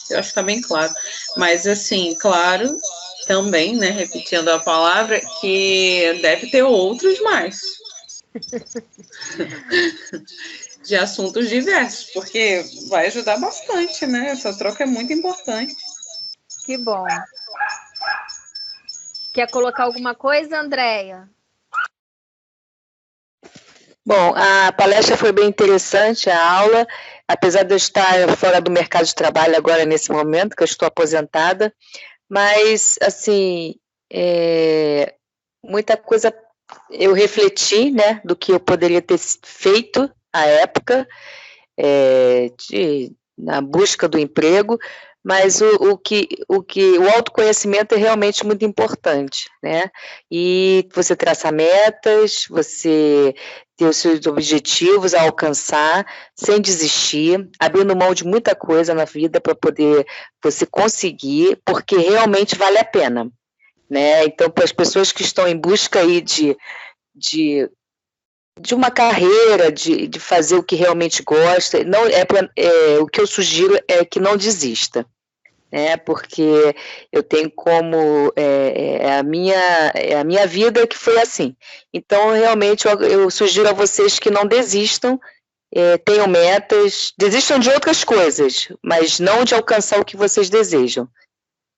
eu acho que está bem claro. Mas, assim, claro, também, né? Repetindo a palavra, que deve ter outros mais. De assuntos diversos, porque vai ajudar bastante, né? Essa troca é muito importante. Que bom. Quer colocar alguma coisa, Andréia? Bom, a palestra foi bem interessante, a aula, apesar de eu estar fora do mercado de trabalho agora nesse momento, que eu estou aposentada, mas, assim, muita coisa eu refleti, né, do que eu poderia ter feito à época, na busca do emprego, mas o autoconhecimento é realmente muito importante, né? E você traçar metas, você ter os seus objetivos a alcançar, sem desistir, abrindo mão de muita coisa na vida para poder você conseguir, porque realmente vale a pena, né? Então, para as pessoas que estão em busca aí de uma carreira, de fazer o que realmente gosta, não o que eu sugiro é que não desista, né? Porque eu tenho como a minha vida que foi assim. Então, realmente, eu sugiro a vocês que não desistam, tenham metas, desistam de outras coisas, mas não de alcançar o que vocês desejam,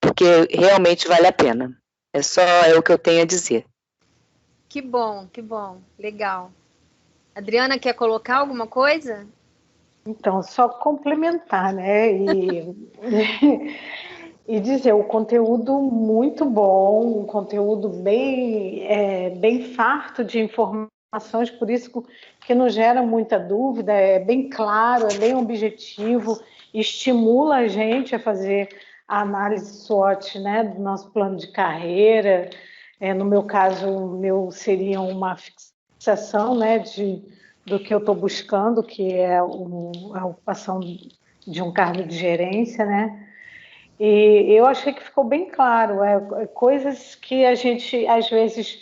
porque realmente vale a pena. É o que eu tenho a dizer. Que bom, legal. Adriana, quer colocar alguma coisa? Então, só complementar, né? E dizer, o conteúdo muito bom, um conteúdo bem farto de informações, por isso que não gera muita dúvida, é bem claro, é bem objetivo, estimula a gente a fazer a análise SWOT, né, do nosso plano de carreira. No meu caso, o meu seria uma fixação, né, do que eu estou buscando, que é a ocupação de um cargo de gerência, né? E eu achei que ficou bem claro, coisas que a gente, às vezes,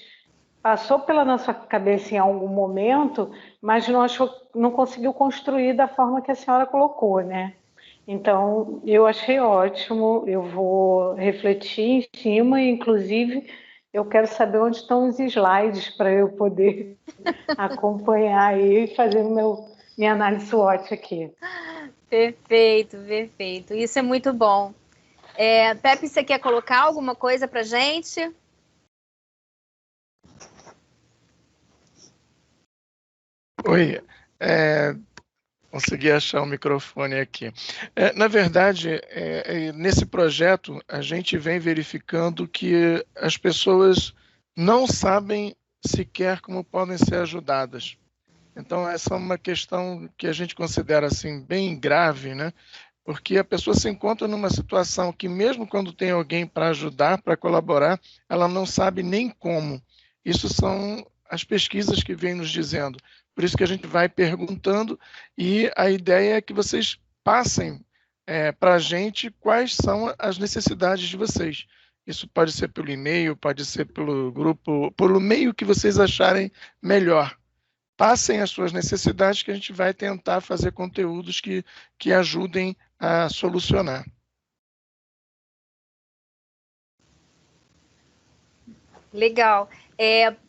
passou pela nossa cabeça em algum momento, mas não conseguiu construir da forma que a senhora colocou, né? Então, eu achei ótimo, eu vou refletir em cima, e, inclusive, eu quero saber onde estão os slides para eu poder acompanhar aí e fazer minha análise SWOT aqui. Perfeito. Isso é muito bom. Pepe, você quer colocar alguma coisa para a gente? Oi, consegui achar o microfone aqui. Na verdade, nesse projeto, a gente vem verificando que as pessoas não sabem sequer como podem ser ajudadas. Então, essa é uma questão que a gente considera assim, bem grave, né? Porque a pessoa se encontra numa situação que, mesmo quando tem alguém para ajudar, para colaborar, ela não sabe nem como. Isso são as pesquisas que vêm nos dizendo. Por isso que a gente vai perguntando, e a ideia é que vocês passem para a gente quais são as necessidades de vocês. Isso pode ser pelo e-mail, pode ser pelo grupo, pelo meio que vocês acharem melhor. Passem as suas necessidades, que a gente vai tentar fazer conteúdos que ajudem a solucionar. Legal.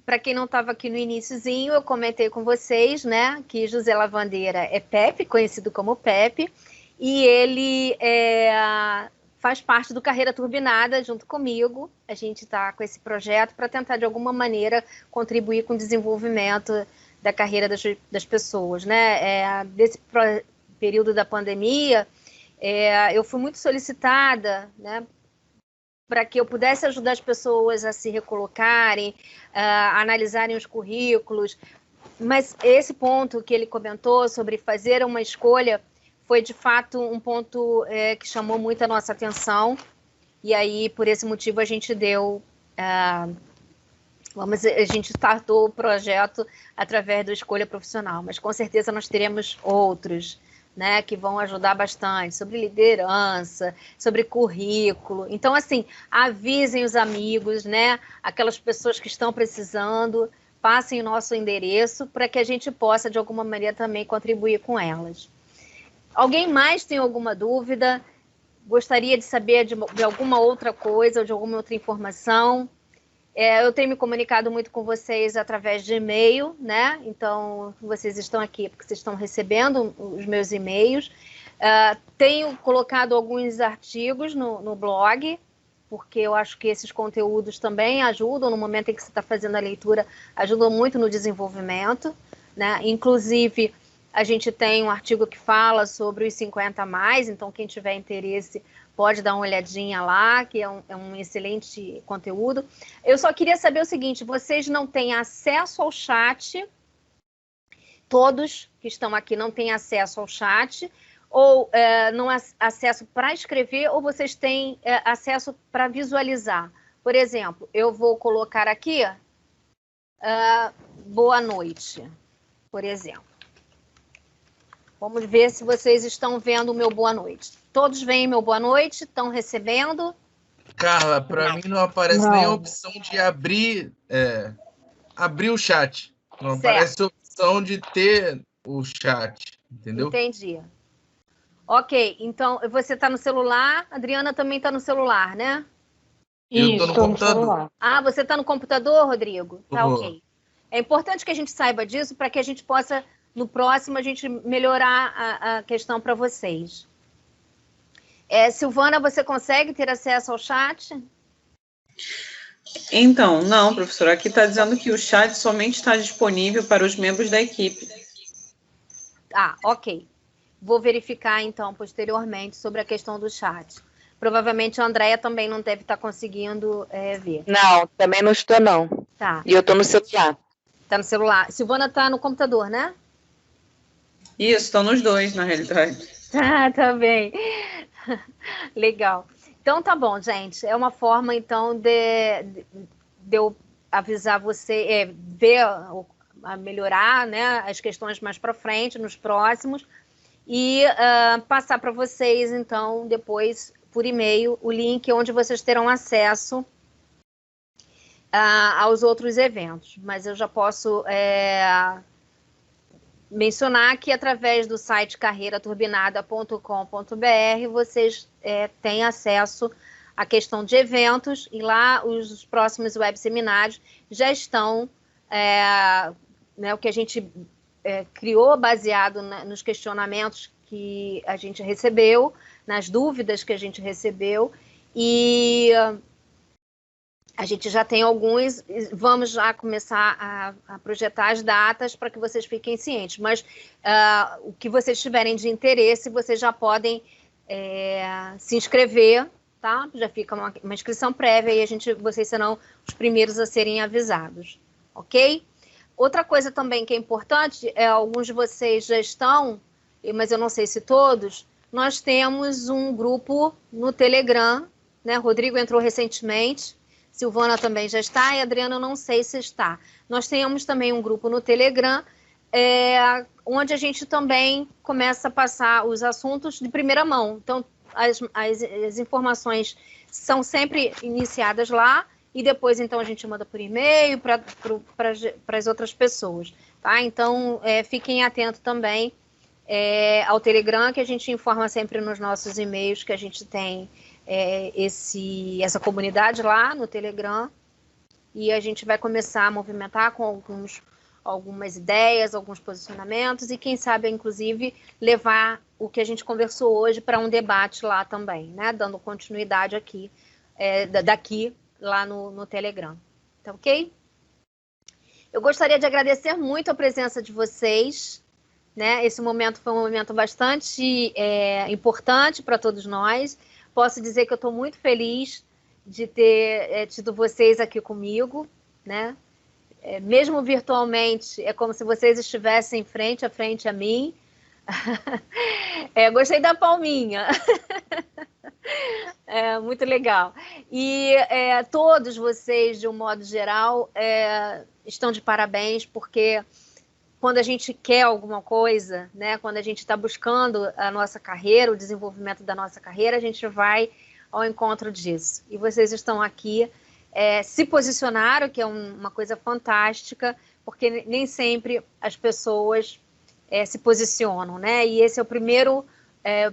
Para quem não estava aqui no iniciozinho, eu comentei com vocês, né, que José Lavandeira é Pepe, conhecido como Pepe, e ele faz parte do Carreira Turbinada junto comigo. A gente está com esse projeto para tentar, de alguma maneira, contribuir com o desenvolvimento da carreira das pessoas, né? Desse período da pandemia, eu fui muito solicitada, né, para que eu pudesse ajudar as pessoas a se recolocarem, a analisarem os currículos. Mas esse ponto que ele comentou sobre fazer uma escolha foi, de fato, um ponto que chamou muito a nossa atenção. E aí, por esse motivo, a gente a gente startou o projeto através do Escolha Profissional, mas com certeza nós teremos outros, né, que vão ajudar bastante, sobre liderança, sobre currículo. Então, assim, avisem os amigos, né, aquelas pessoas que estão precisando, passem o nosso endereço para que a gente possa, de alguma maneira, também contribuir com elas. Alguém mais tem alguma dúvida? Gostaria de saber de alguma outra coisa ou de alguma outra informação? Eu tenho me comunicado muito com vocês através de e-mail, né? Então, vocês estão aqui porque vocês estão recebendo os meus e-mails. Tenho colocado alguns artigos no blog, porque eu acho que esses conteúdos também ajudam, no momento em que você está fazendo a leitura, ajudam muito no desenvolvimento, né? Inclusive, a gente tem um artigo que fala sobre os 50+, então quem tiver interesse pode dar uma olhadinha lá, que é um excelente conteúdo. Eu só queria saber o seguinte, vocês não têm acesso ao chat, todos que estão aqui não têm acesso ao chat, ou não acesso para escrever, ou vocês têm acesso para visualizar. Por exemplo, eu vou colocar aqui, boa noite, por exemplo. Vamos ver se vocês estão vendo o meu boa noite. Todos veem meu boa noite? Estão recebendo? Carla, para mim não aparece nem a opção de abrir o chat. Não aparece a opção de ter o chat, entendeu? Entendi. Ok, então você está no celular, a Adriana também está no celular, né? Eu estou no computador. Você está no computador, Rodrigo? Tá, ok. É importante que a gente saiba disso para que a gente possa, no próximo, a gente melhorar a questão para vocês. Silvana, você consegue ter acesso ao chat? Então, não, professora, aqui está dizendo que o chat somente está disponível para os membros da equipe. Ah, ok. Vou verificar, então, posteriormente sobre a questão do chat. Provavelmente a Andréia também não deve estar conseguindo ver. Não, também não estou, não. Tá. E eu estou no celular. Tá no celular. Silvana tá no computador, né? Isso, estão nos dois, na realidade. Ah, tá bem. Legal. Então, tá bom, gente. É uma forma, então, de eu avisar você, a melhorar, né, as questões mais para frente, nos próximos, e passar para vocês, então, depois, por e-mail, o link onde vocês terão acesso aos outros eventos. Mas eu já posso mencionar que através do site carreiraturbinada.com.br vocês têm acesso à questão de eventos, e lá os próximos web seminários já estão, o que a gente criou baseado nos questionamentos que a gente recebeu, nas dúvidas que a gente recebeu, e a gente já tem alguns, vamos já começar a projetar as datas para que vocês fiquem cientes, mas o que vocês tiverem de interesse, vocês já podem se inscrever, tá? Já fica uma inscrição prévia e vocês serão os primeiros a serem avisados, ok? Outra coisa também que é importante, alguns de vocês já estão, mas eu não sei se todos, nós temos um grupo no Telegram, né? Rodrigo entrou recentemente, Silvana também já está, e a Adriana eu não sei se está. Nós temos também um grupo no Telegram, onde a gente também começa a passar os assuntos de primeira mão. Então, as informações são sempre iniciadas lá, e depois, então, a gente manda por e-mail para as outras pessoas. Tá? Então, fiquem atentos também ao Telegram, que a gente informa sempre nos nossos e-mails que a gente tem essa comunidade lá no Telegram, e a gente vai começar a movimentar com algumas ideias, alguns posicionamentos, e quem sabe, inclusive, levar o que a gente conversou hoje para um debate lá também, né? Dando continuidade aqui, daqui lá no Telegram. Tá ok? Eu gostaria de agradecer muito a presença de vocês, né? Esse momento foi um momento bastante importante para todos nós. Posso dizer que eu estou muito feliz de ter tido vocês aqui comigo, né? Mesmo virtualmente, é como se vocês estivessem frente a frente a mim. Gostei da palminha. Muito legal. E todos vocês, de um modo geral, estão de parabéns, porque quando a gente quer alguma coisa, né, quando a gente está buscando a nossa carreira, o desenvolvimento da nossa carreira, a gente vai ao encontro disso. E vocês estão aqui, se posicionaram, que é uma coisa fantástica, porque nem sempre as pessoas se posicionam, né? E esse é o primeiro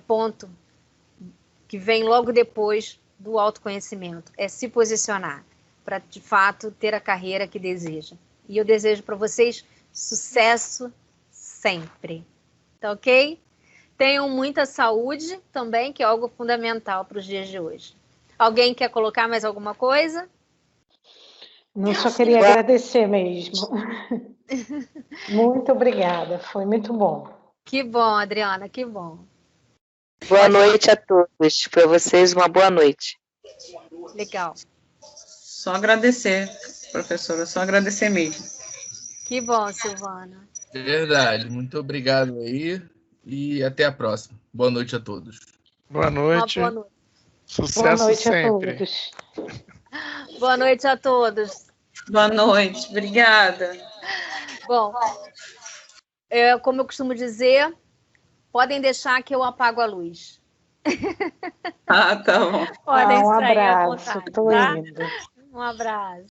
ponto que vem logo depois do autoconhecimento, se posicionar para, de fato, ter a carreira que deseja. E eu desejo para vocês sucesso sempre, tá ok? Tenham muita saúde também, que é algo fundamental para os dias de hoje. Alguém quer colocar mais alguma coisa? Não, só queria agradecer mesmo. Muito obrigada, foi muito bom. Que bom, Adriana, que bom. Boa noite a todos. Para vocês, uma boa noite. Legal. Só agradecer, professora, só agradecer mesmo. Que bom, Silvana. Verdade. Muito obrigado aí e até a próxima. Boa noite a todos. Boa noite. Boa noite. Sucesso Boa noite sempre. a todos. Boa noite a todos. Boa noite, obrigada. Bom, como eu costumo dizer, podem deixar que eu apago a luz. Tá bom. Podem Um sair à abraço, vontade, estou tá? indo. Um abraço.